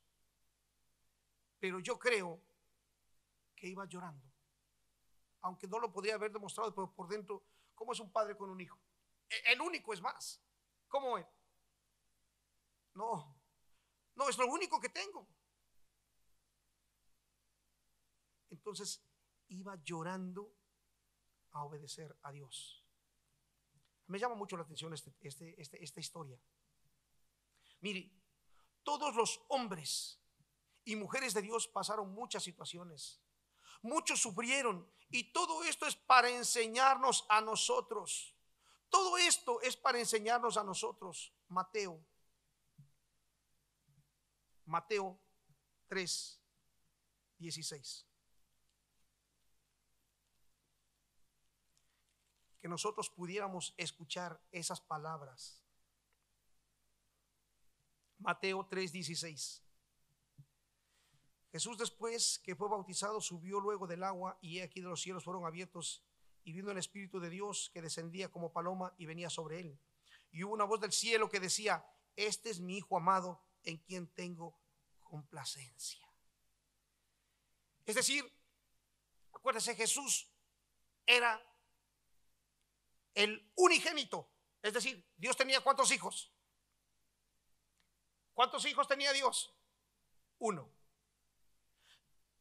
Pero yo creo que iba llorando, aunque no lo podría haber demostrado, pero por dentro, ¿cómo es un padre con un hijo? El único, es más. ¿Cómo es? No, es lo único que tengo. Entonces iba llorando a obedecer a Dios. Me llama mucho la atención esta historia. Mire, todos los hombres y mujeres de Dios pasaron muchas situaciones, muchos sufrieron, y todo esto es para enseñarnos a nosotros. Todo esto es para enseñarnos a nosotros. Mateo 3:16. Que nosotros pudiéramos escuchar esas palabras. Mateo 3:16. Jesús, después que fue bautizado, subió luego del agua, y he aquí de los cielos fueron abiertos, y vino el Espíritu de Dios que descendía como paloma y venía sobre él. Y hubo una voz del cielo que decía: este es mi Hijo amado, en quien tengo complacencia. Es decir, acuérdese, Jesús era el unigénito. Es decir, Dios tenía ¿cuántos hijos? ¿Cuántos hijos tenía Dios? Uno.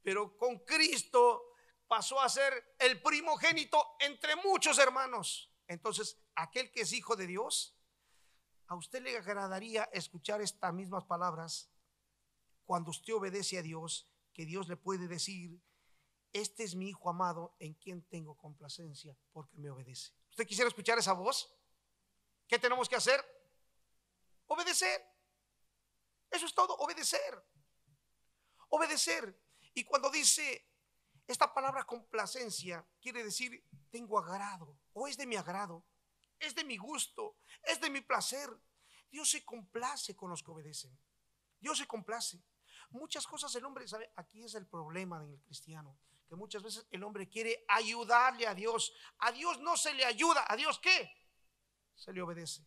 Pero con Cristo pasó a ser el primogénito entre muchos hermanos. Entonces, aquel que es hijo de Dios, ¿a usted le agradaría escuchar estas mismas palabras cuando usted obedece a Dios? Que Dios le puede decir: este es mi Hijo amado, en quien tengo complacencia, porque me obedece. ¿Usted quisiera escuchar esa voz? ¿Qué tenemos que hacer? Obedecer. Eso es todo, obedecer. Obedecer. Y cuando dice esta palabra complacencia, quiere decir tengo agrado, o es de mi agrado, es de mi gusto, es de mi placer. Dios se complace con los que obedecen. Dios se complace. Muchas cosas el hombre sabe. Aquí es el problema del cristiano, que muchas veces el hombre quiere ayudarle a Dios. A Dios no se le ayuda. ¿A Dios qué? Se le obedece.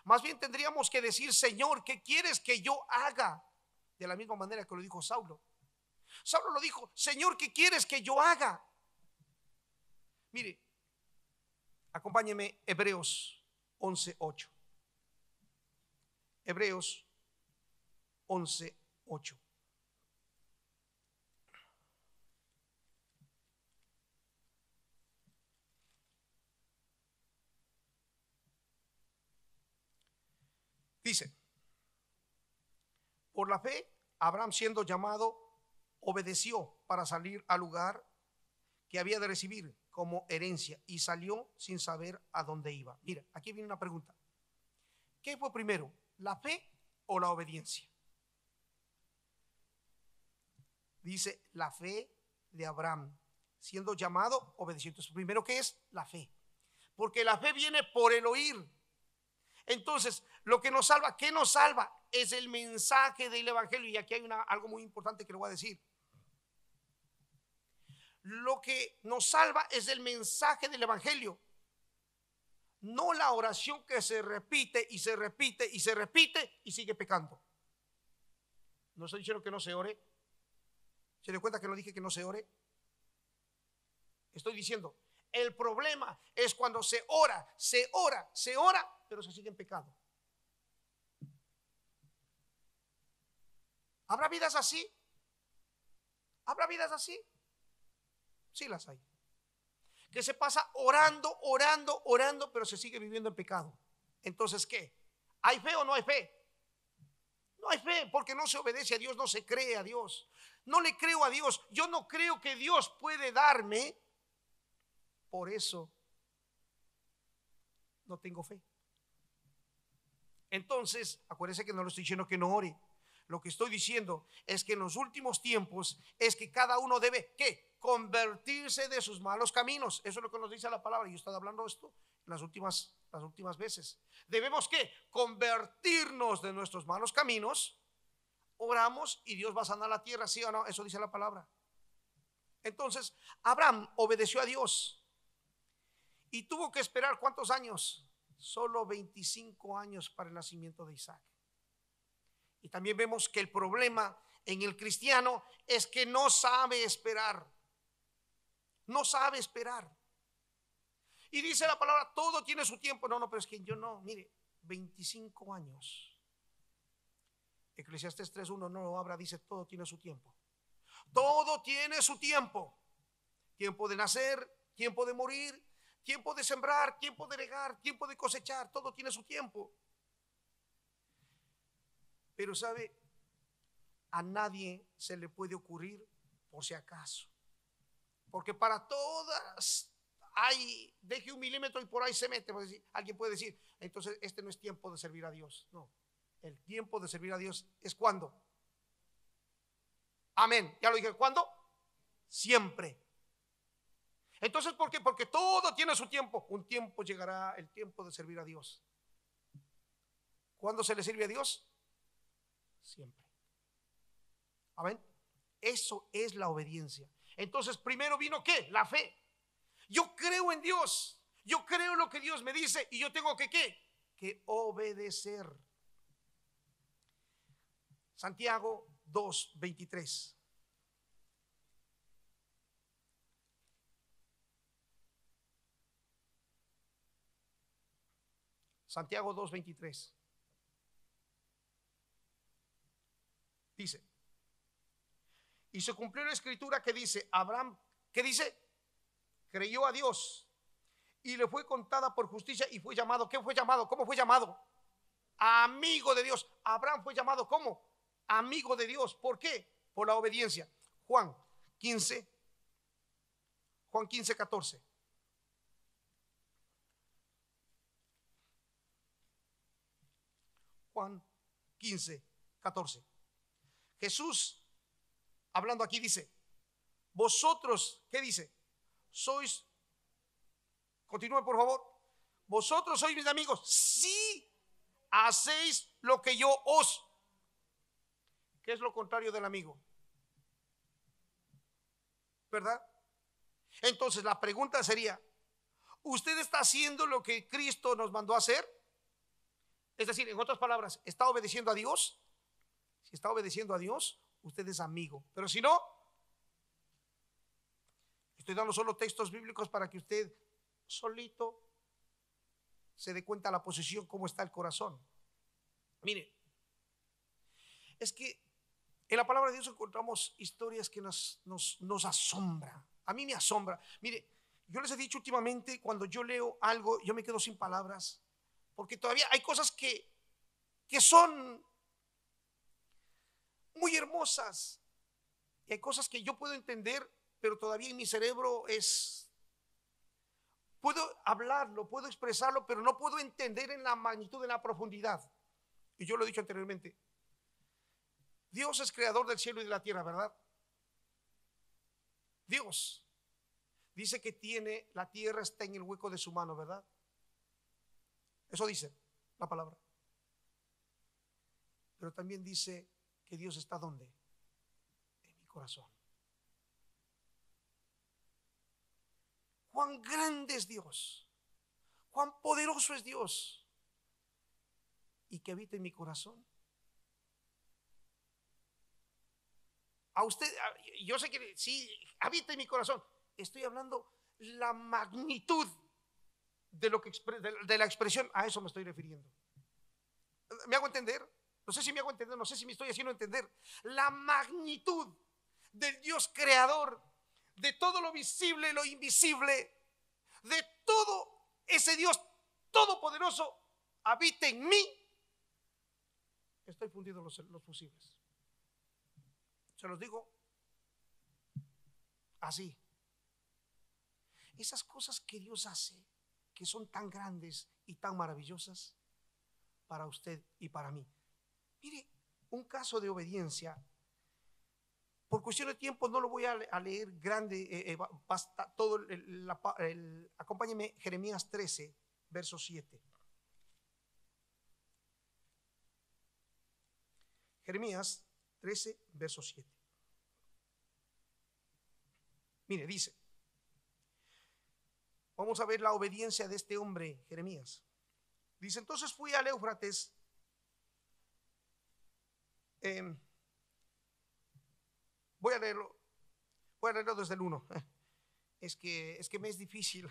Más bien tendríamos que decir: Señor, ¿qué quieres que yo haga? De la misma manera que lo dijo Saulo. Saulo lo dijo: Señor, ¿qué quieres que yo haga? Mire, Acompáñeme, Hebreos 11:8. Hebreos 11:8. Dice: por la fe, Abraham, siendo llamado, obedeció para salir al lugar que había de recibir como herencia, y salió sin saber a dónde iba. Mira, aquí viene una pregunta: ¿qué fue primero, la fe o la obediencia? Dice, la fe de Abraham, siendo llamado, obedeció. Entonces, primero, ¿qué es? La fe. Porque la fe viene por el oír. Entonces, lo que nos salva, ¿qué nos salva? Es el mensaje del evangelio. Y aquí hay algo muy importante que le voy a decir. Lo que nos salva es el mensaje del evangelio, no la oración que se repite y se repite y se repite y sigue pecando. No estoy diciendo que no se ore. ¿Se dio cuenta que no dije que no se ore? Estoy diciendo, el problema es cuando se ora, pero se sigue en pecado. ¿Habrá vidas así? ¿Habrá vidas así? Sí las hay. Que se pasa orando, pero se sigue viviendo en pecado. Entonces, ¿qué? ¿Hay fe o no hay fe? No hay fe, porque no se obedece a Dios, no se cree a Dios. No le creo a Dios. Yo no creo que Dios puede darme. Por eso no tengo fe. Entonces, acuérdense que no le estoy diciendo que no ore. Lo que estoy diciendo es que en los últimos tiempos es que cada uno debe, ¿qué? Convertirse de sus malos caminos. Eso es lo que nos dice la palabra. Yo he estado hablando de esto las últimas veces. Debemos, ¿qué? Convertirnos de nuestros malos caminos. Oramos y Dios va a sanar la tierra, ¿sí o no? Eso dice la palabra. Entonces, Abraham obedeció a Dios y tuvo que esperar, ¿cuántos años? Solo 25 años para el nacimiento de Isaac. Y también vemos que el problema en el cristiano es que no sabe esperar. No sabe esperar. Y dice la palabra, todo tiene su tiempo. No, pero es que yo no, mire, 25 años. Eclesiastés 3:1 no lo abra, dice, todo tiene su tiempo. Todo tiene su tiempo. Tiempo de nacer, tiempo de morir, tiempo de sembrar, tiempo de regar, tiempo de cosechar. Todo tiene su tiempo. Pero sabe, a nadie se le puede ocurrir por si acaso. Porque para todas hay, deje un milímetro y por ahí se mete. Alguien puede decir, entonces este no es tiempo de servir a Dios. No, el tiempo de servir a Dios es cuando. Amén, ya lo dije, ¿cuándo? Siempre. Entonces, ¿por qué? Porque todo tiene su tiempo. Un tiempo llegará el tiempo de servir a Dios. ¿Cuándo se le sirve a Dios? Siempre. Amén. Eso es la obediencia. Entonces, primero vino ¿qué? La fe. Yo creo en Dios. Yo creo lo que Dios me dice y yo tengo que ¿qué? Que obedecer. Santiago 2:23. Santiago 2:23. Dice, y se cumplió la escritura que dice, Abraham, ¿qué dice? Creyó a Dios y le fue contada por justicia y fue llamado, ¿qué fue llamado? ¿Cómo fue llamado? Amigo de Dios. Abraham fue llamado ¿cómo? Amigo de Dios. ¿Por qué? Por la obediencia. Juan 15:14. Juan 15:14. Jesús, hablando aquí, dice, vosotros, ¿qué dice? Sois, continúe por favor, vosotros sois mis amigos si hacéis lo que yo os. ¿Qué es lo contrario del amigo? ¿Verdad? Entonces la pregunta sería, ¿usted está haciendo lo que Cristo nos mandó a hacer? Es decir, en otras palabras, ¿está obedeciendo a Dios? Si está obedeciendo a Dios, usted es amigo. Pero si no, estoy dando solo textos bíblicos para que usted solito se dé cuenta la posición, cómo está el corazón. Mire, es que en la palabra de Dios encontramos historias que nos asombra. A mí me asombra. Mire, yo les he dicho últimamente, cuando yo leo algo, yo me quedo sin palabras, porque todavía hay cosas que son muy hermosas, y hay cosas que yo puedo entender, pero todavía en mi cerebro puedo hablarlo, puedo expresarlo, pero no puedo entender en la magnitud, en la profundidad. Y yo lo he dicho anteriormente, Dios es creador del cielo y de la tierra, ¿verdad? Dios dice que tiene, la tierra está en el hueco de su mano, ¿verdad? Eso dice la palabra. Pero también dice que Dios está ¿dónde? En mi corazón. Cuán grande es Dios, cuán poderoso es Dios, y que habita en mi corazón. A usted, yo sé que sí, habita en mi corazón. Estoy hablando la magnitud de lo que de la expresión, a eso me estoy refiriendo. ¿Me hago entender? No sé si me hago entender, no sé si me estoy haciendo entender. La magnitud del Dios creador, de todo lo visible y lo invisible, de todo ese Dios todopoderoso, habita en mí. Estoy fundido los fusibles. Se los digo así. Esas cosas que Dios hace, que son tan grandes y tan maravillosas para usted y para mí. Mire, un caso de obediencia. Por cuestión de tiempo no lo voy a leer grande, basta todo acompáñeme, Jeremías 13, verso 7. Jeremías 13, verso 7. Mire, dice, vamos a ver la obediencia de este hombre, Jeremías. Dice, entonces fui al Éufrates, voy a leerlo desde el 1. Es que me es difícil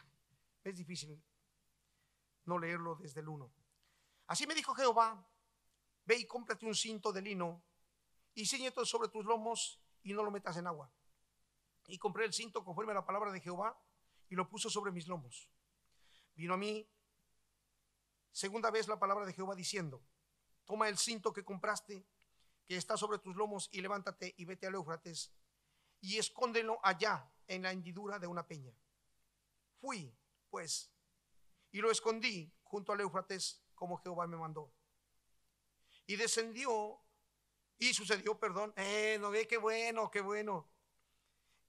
no leerlo desde el 1. Así me dijo Jehová, ve y cómprate un cinto de lino y ciñete sobre tus lomos y no lo metas en agua. Y compré el cinto conforme a la palabra de Jehová y lo puso sobre mis lomos. Vino a mí segunda vez la palabra de Jehová diciendo, toma el cinto que compraste, que está sobre tus lomos, y levántate y vete al Éufrates y escóndelo allá en la hendidura de una peña. Fui pues y lo escondí junto al Éufrates como Jehová me mandó. Y sucedió, no ve, qué bueno.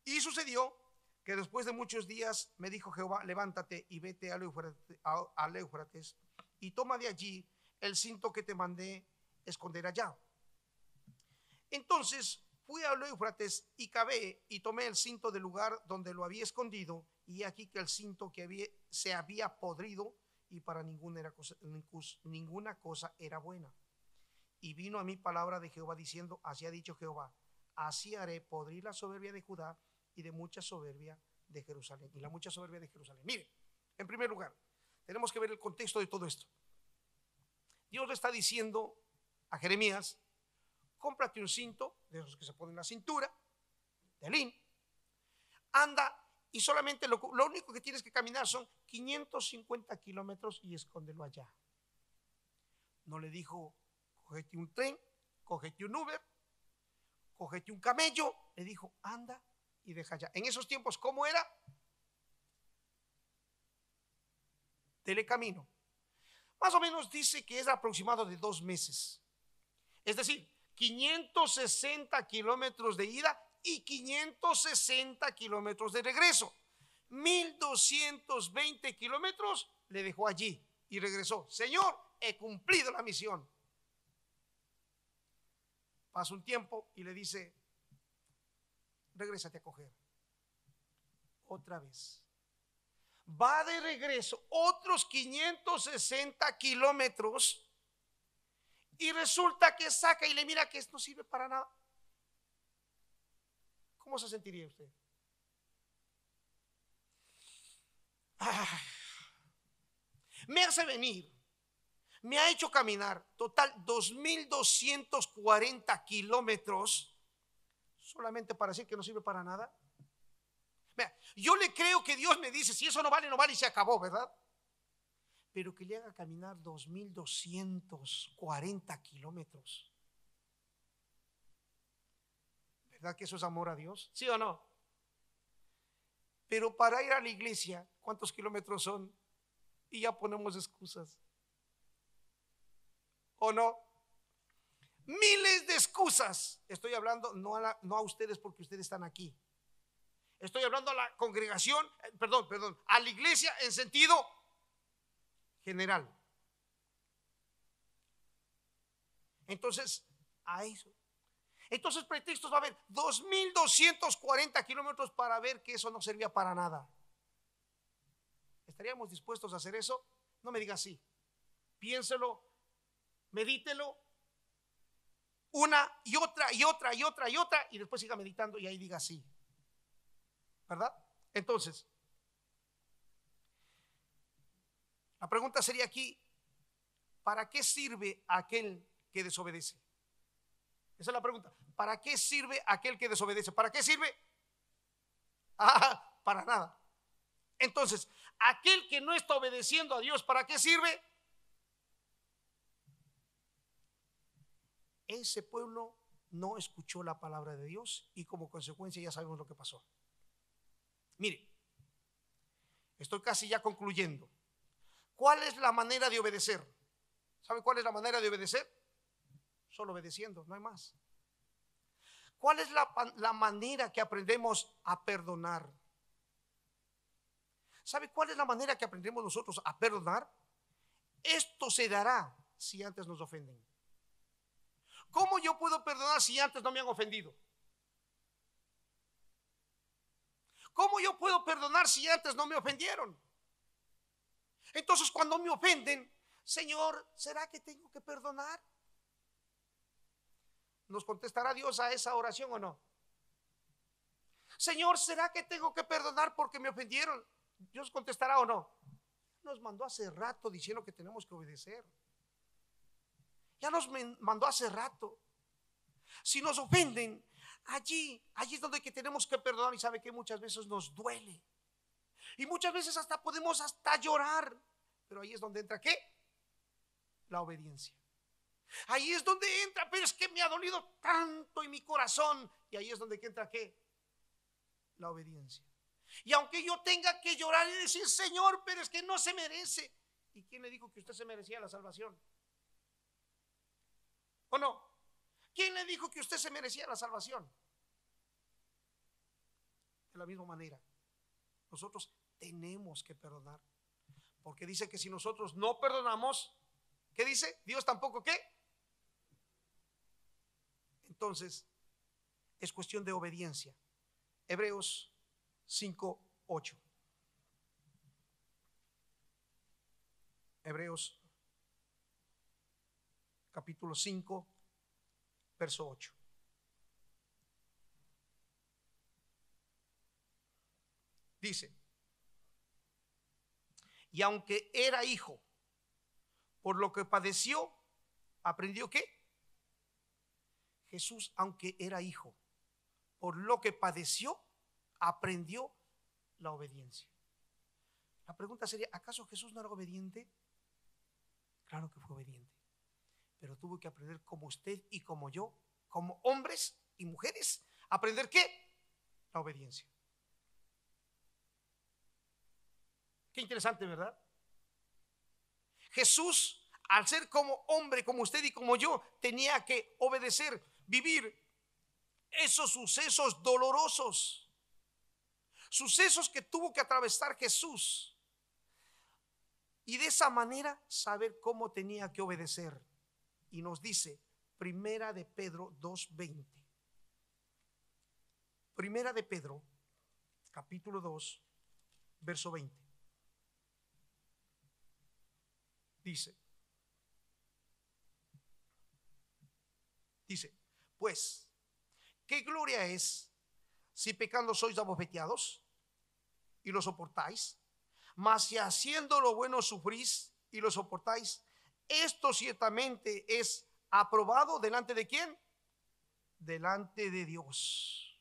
Y sucedió que después de muchos días me dijo Jehová, levántate y vete al Éufrates y toma de allí el cinto que te mandé esconder allá. Entonces fui al Éufrates y cavé y tomé el cinto del lugar donde lo había escondido, y aquí que el cinto se había podrido y para ninguna cosa era buena. Y vino a mí palabra de Jehová diciendo, así ha dicho Jehová, así haré podrir la soberbia de Judá y de mucha soberbia de Jerusalén. Y la mucha soberbia de Jerusalén. Mire, en primer lugar, tenemos que ver el contexto de todo esto. Dios le está diciendo a Jeremías, cómprate un cinto de esos que se ponen en la cintura, de lin, anda y solamente lo único que tienes que caminar son 550 kilómetros y escóndelo allá. No le dijo, cógete un tren, cógete un Uber, cógete un camello. Le dijo, anda y deja allá. En esos tiempos, ¿cómo era? Telecamino. Más o menos dice que es aproximado de 2 meses. Es decir, 560 kilómetros de ida y 560 kilómetros de regreso. 1220 kilómetros le dejó allí y regresó. Señor, he cumplido la misión. Pasa un tiempo y le dice, regrésate a coger. Otra vez. Va de regreso otros 560 kilómetros y resulta que saca y le mira que esto no sirve para nada. ¿Cómo se sentiría usted? me hace venir, me ha hecho caminar total 2240 kilómetros solamente para decir que no sirve para nada. Mira, yo le creo que Dios me dice, si eso no vale, no vale y se acabó, ¿verdad? Pero que le haga caminar 2240 kilómetros. ¿Verdad que eso es amor a Dios? ¿Sí o no? Pero para ir a la iglesia, ¿cuántos kilómetros son? Y ya ponemos excusas. ¿O no? Miles de excusas. Estoy hablando no a ustedes porque ustedes están aquí. Estoy hablando a la congregación, perdón, a la iglesia en sentido general. Entonces, a eso. Entonces, pretextos va a haber 2240 kilómetros para ver que eso no servía para nada. ¿Estaríamos dispuestos a hacer eso? No me diga así. Piénselo, medítelo, una y otra y otra y otra y otra, y después siga meditando y ahí diga sí. ¿Verdad? Entonces, la pregunta sería aquí, ¿para qué sirve aquel que desobedece? Esa es la pregunta. ¿Para qué sirve aquel que desobedece? ¿Para qué sirve? Para nada. Entonces, aquel que no está obedeciendo a Dios, ¿para qué sirve? Ese pueblo no escuchó la palabra de Dios y como consecuencia ya sabemos lo que pasó. Mire, estoy casi ya concluyendo. ¿Cuál es la manera de obedecer? ¿Sabe cuál es la manera de obedecer? Solo obedeciendo, no hay más. ¿Cuál es la manera que aprendemos a perdonar? ¿Sabe cuál es la manera que aprendemos nosotros a perdonar? Esto se dará si antes nos ofenden. ¿Cómo yo puedo perdonar si antes no me han ofendido? ¿Cómo yo puedo perdonar si antes no me ofendieron? Entonces cuando me ofenden, Señor, ¿será que tengo que perdonar? ¿Nos contestará Dios a esa oración o no? Señor, ¿será que tengo que perdonar porque me ofendieron? ¿Dios contestará o no? Nos mandó hace rato diciendo que tenemos que obedecer. Ya nos mandó hace rato. Si nos ofenden, allí es donde que tenemos que perdonar. Y sabe que muchas veces nos duele. Y muchas veces hasta podemos hasta llorar. Pero ahí es donde entra ¿qué? La obediencia. Ahí es donde entra, pero es que me ha dolido tanto en mi corazón. Y ahí es donde entra ¿qué? La obediencia. Y aunque yo tenga que llorar y decir, Señor, pero es que no se merece. ¿Y quién le dijo que usted se merecía la salvación? ¿O no? ¿Quién le dijo que usted se merecía la salvación? De la misma manera, nosotros tenemos que perdonar. Porque dice que si nosotros no perdonamos, ¿qué dice? Dios tampoco ¿qué? Entonces, es cuestión de obediencia. Hebreos 5:8. Hebreos capítulo 5, verso 8. Dice, y aunque era hijo, por lo que padeció, ¿aprendió qué? Jesús, aunque era hijo, por lo que padeció, aprendió la obediencia. La pregunta sería, ¿acaso Jesús no era obediente? Claro que fue obediente, pero tuvo que aprender como usted y como yo, como hombres y mujeres, ¿aprender qué? La obediencia. Qué interesante, ¿verdad? Jesús, al ser como hombre, como usted y como yo, tenía que obedecer, vivir esos sucesos dolorosos, sucesos que tuvo que atravesar Jesús, y de esa manera saber cómo tenía que obedecer. Y nos dice Primera de Pedro 2:20. Primera de Pedro capítulo 2 verso 20. Dice, pues, ¿qué gloria es si pecando sois abofeteados y lo soportáis? Mas si haciendo lo bueno sufrís, y lo soportáis, esto ciertamente es aprobado delante de ¿quién? Delante de Dios.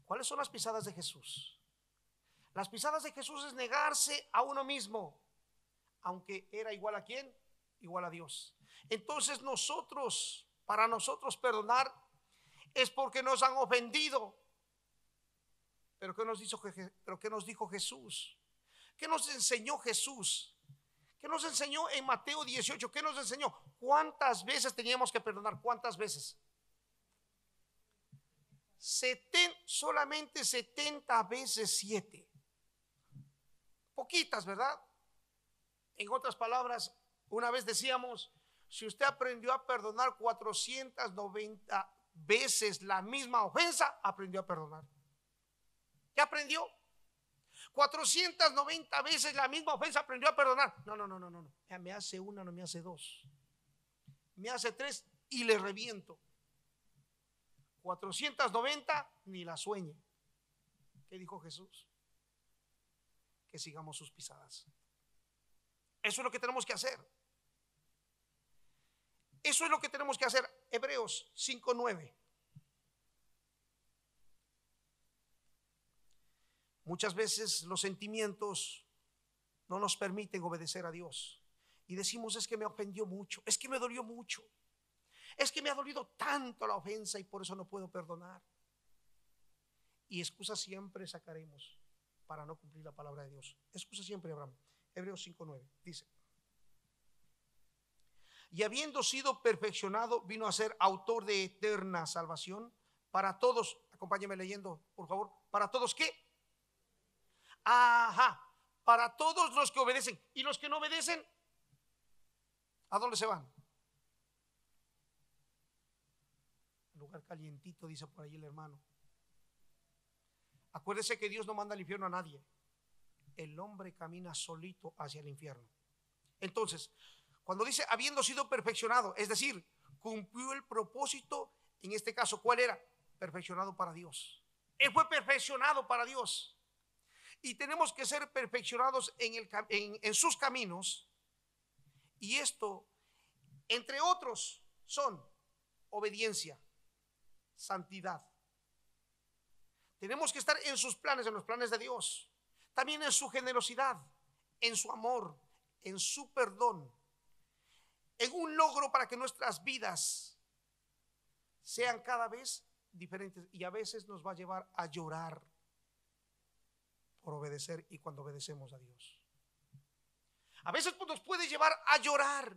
¿Cuáles son las pisadas de Jesús? Las pisadas de Jesús es negarse a uno mismo, aunque era igual a ¿quién? Igual a Dios. Entonces para nosotros perdonar es porque nos han ofendido. Pero ¿qué nos dijo Jesús? ¿Qué nos enseñó Jesús? ¿Qué nos enseñó en Mateo 18? ¿Qué nos enseñó? ¿Cuántas veces teníamos que perdonar? ¿Cuántas veces? Solamente 70 veces 7. Poquitas, ¿verdad? En otras palabras, una vez decíamos, si usted aprendió a perdonar 490 veces la misma ofensa, aprendió a perdonar. ¿Qué aprendió? 490 veces la misma ofensa, aprendió a perdonar. No. Me hace una, no me hace dos. Me hace tres y le reviento. 490 ni la sueñe. ¿Qué dijo Jesús? Que sigamos sus pisadas. Eso es lo que tenemos que hacer. Eso es lo que tenemos que hacer. Hebreos 5:9. Muchas veces los sentimientos no nos permiten obedecer a Dios y decimos, es que me ofendió mucho, es que me dolió mucho, es que me ha dolido tanto la ofensa y por eso no puedo perdonar. Y excusas siempre sacaremos para no cumplir la palabra de Dios. Excusas siempre, Abraham. Hebreos 5:9 dice: y habiendo sido perfeccionado, vino a ser autor de eterna salvación para todos. Acompáñame leyendo, por favor. ¿Para todos qué? Para todos los que obedecen. ¿Y los que no obedecen? ¿A dónde se van? Un lugar calientito, dice por ahí el hermano. Acuérdese que Dios no manda al infierno a nadie. El hombre camina solito hacia el infierno. Entonces, cuando dice habiendo sido perfeccionado, es decir, cumplió el propósito. En este caso, ¿cuál era? Perfeccionado para Dios. Él fue perfeccionado para Dios. Y tenemos que ser perfeccionados en sus caminos. Y esto, entre otros, son obediencia, santidad. Tenemos que estar en sus planes, en los planes de Dios. También en su generosidad, en su amor, en su perdón, en un logro para que nuestras vidas sean cada vez diferentes. Y a veces nos va a llevar a llorar por obedecer, y cuando obedecemos a Dios, a veces nos puede llevar a llorar,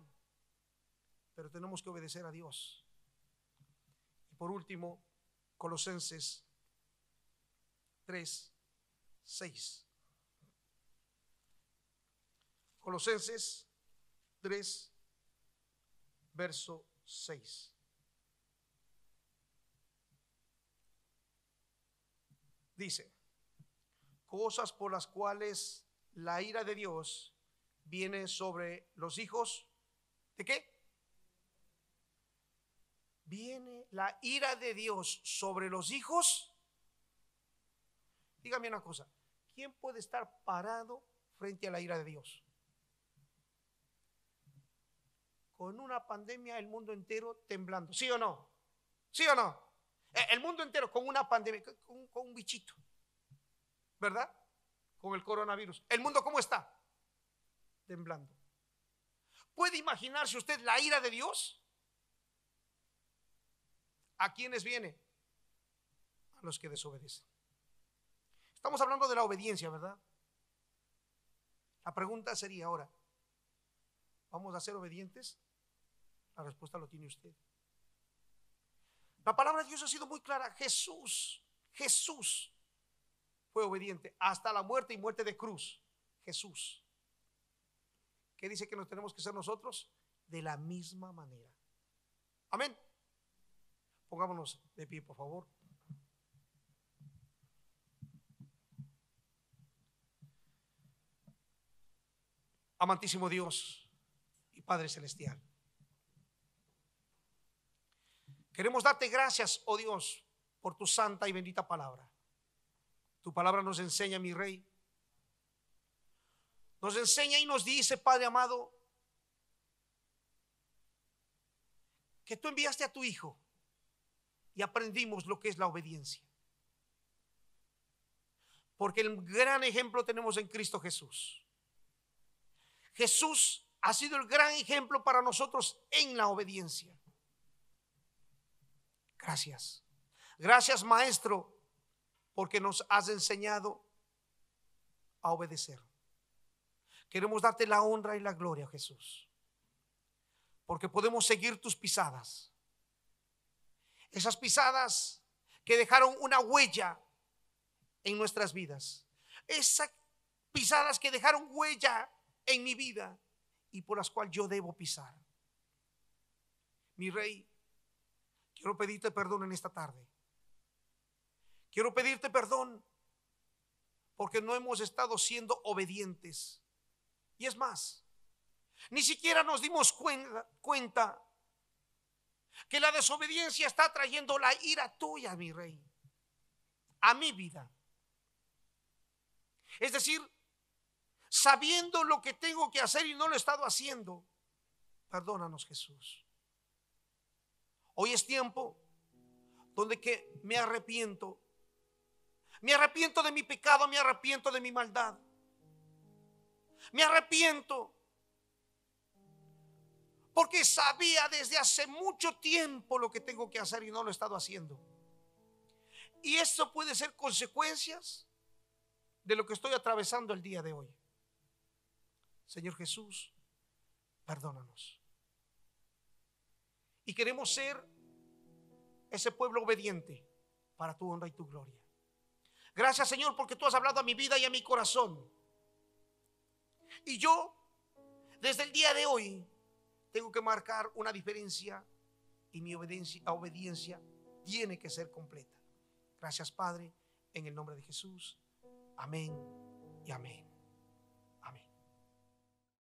pero tenemos que obedecer a Dios. Y por último, Colosenses 3:6. Colosenses 3, verso 6. Dice: cosas por las cuales la ira de Dios viene sobre los hijos. ¿De qué? Viene la ira de Dios sobre los hijos. Dígame una cosa, ¿quién puede estar parado frente a la ira de Dios? Con una pandemia, el mundo entero temblando, ¿sí o no? ¿Sí o no? El mundo entero con una pandemia, con un bichito, ¿verdad? Con el coronavirus. ¿El mundo cómo está? Temblando. ¿Puede imaginarse usted la ira de Dios? ¿A quiénes viene? A los que desobedecen. Estamos hablando de la obediencia, ¿verdad? La pregunta sería ahora, ¿vamos a ser obedientes? La respuesta lo tiene usted. La palabra de Dios ha sido muy clara. Jesús fue obediente hasta la muerte, y muerte de cruz. Jesús. ¿Qué dice que nos tenemos que ser nosotros? De la misma manera. Amén. Pongámonos de pie, por favor. Amantísimo Dios y Padre Celestial, queremos darte gracias, oh Dios, por tu santa y bendita palabra. Tu palabra nos enseña, mi Rey, nos enseña y nos dice, Padre amado, que tú enviaste a tu Hijo y aprendimos lo que es la obediencia. Porque el gran ejemplo tenemos en Cristo Jesús. Jesús ha sido el gran ejemplo para nosotros en la obediencia. Gracias. Gracias, Maestro, porque nos has enseñado a obedecer. Queremos darte la honra y la gloria, Jesús, porque podemos seguir tus pisadas. Esas pisadas que dejaron una huella en nuestras vidas. Esas pisadas que dejaron huella en mi vida y por las cuales yo debo pisar. Mi Rey, quiero pedirte perdón en esta tarde. Quiero pedirte perdón porque no hemos estado siendo obedientes. Y es más, ni siquiera nos dimos cuenta que la desobediencia está trayendo la ira tuya, mi Rey, a mi vida. Es decir, sabiendo lo que tengo que hacer y no lo he estado haciendo. Perdónanos, Jesús. Hoy es tiempo donde que me arrepiento. Me arrepiento de mi pecado, me arrepiento de mi maldad. Me arrepiento porque sabía desde hace mucho tiempo lo que tengo que hacer y no lo he estado haciendo. Y esto puede ser consecuencias de lo que estoy atravesando el día de hoy. Señor Jesús, perdónanos. Y queremos ser ese pueblo obediente para tu honra y tu gloria. Gracias, Señor, porque tú has hablado a mi vida y a mi corazón. Y yo, desde el día de hoy, tengo que marcar una diferencia y mi obediencia tiene que ser completa. Gracias, Padre, en el nombre de Jesús. Amén y amén.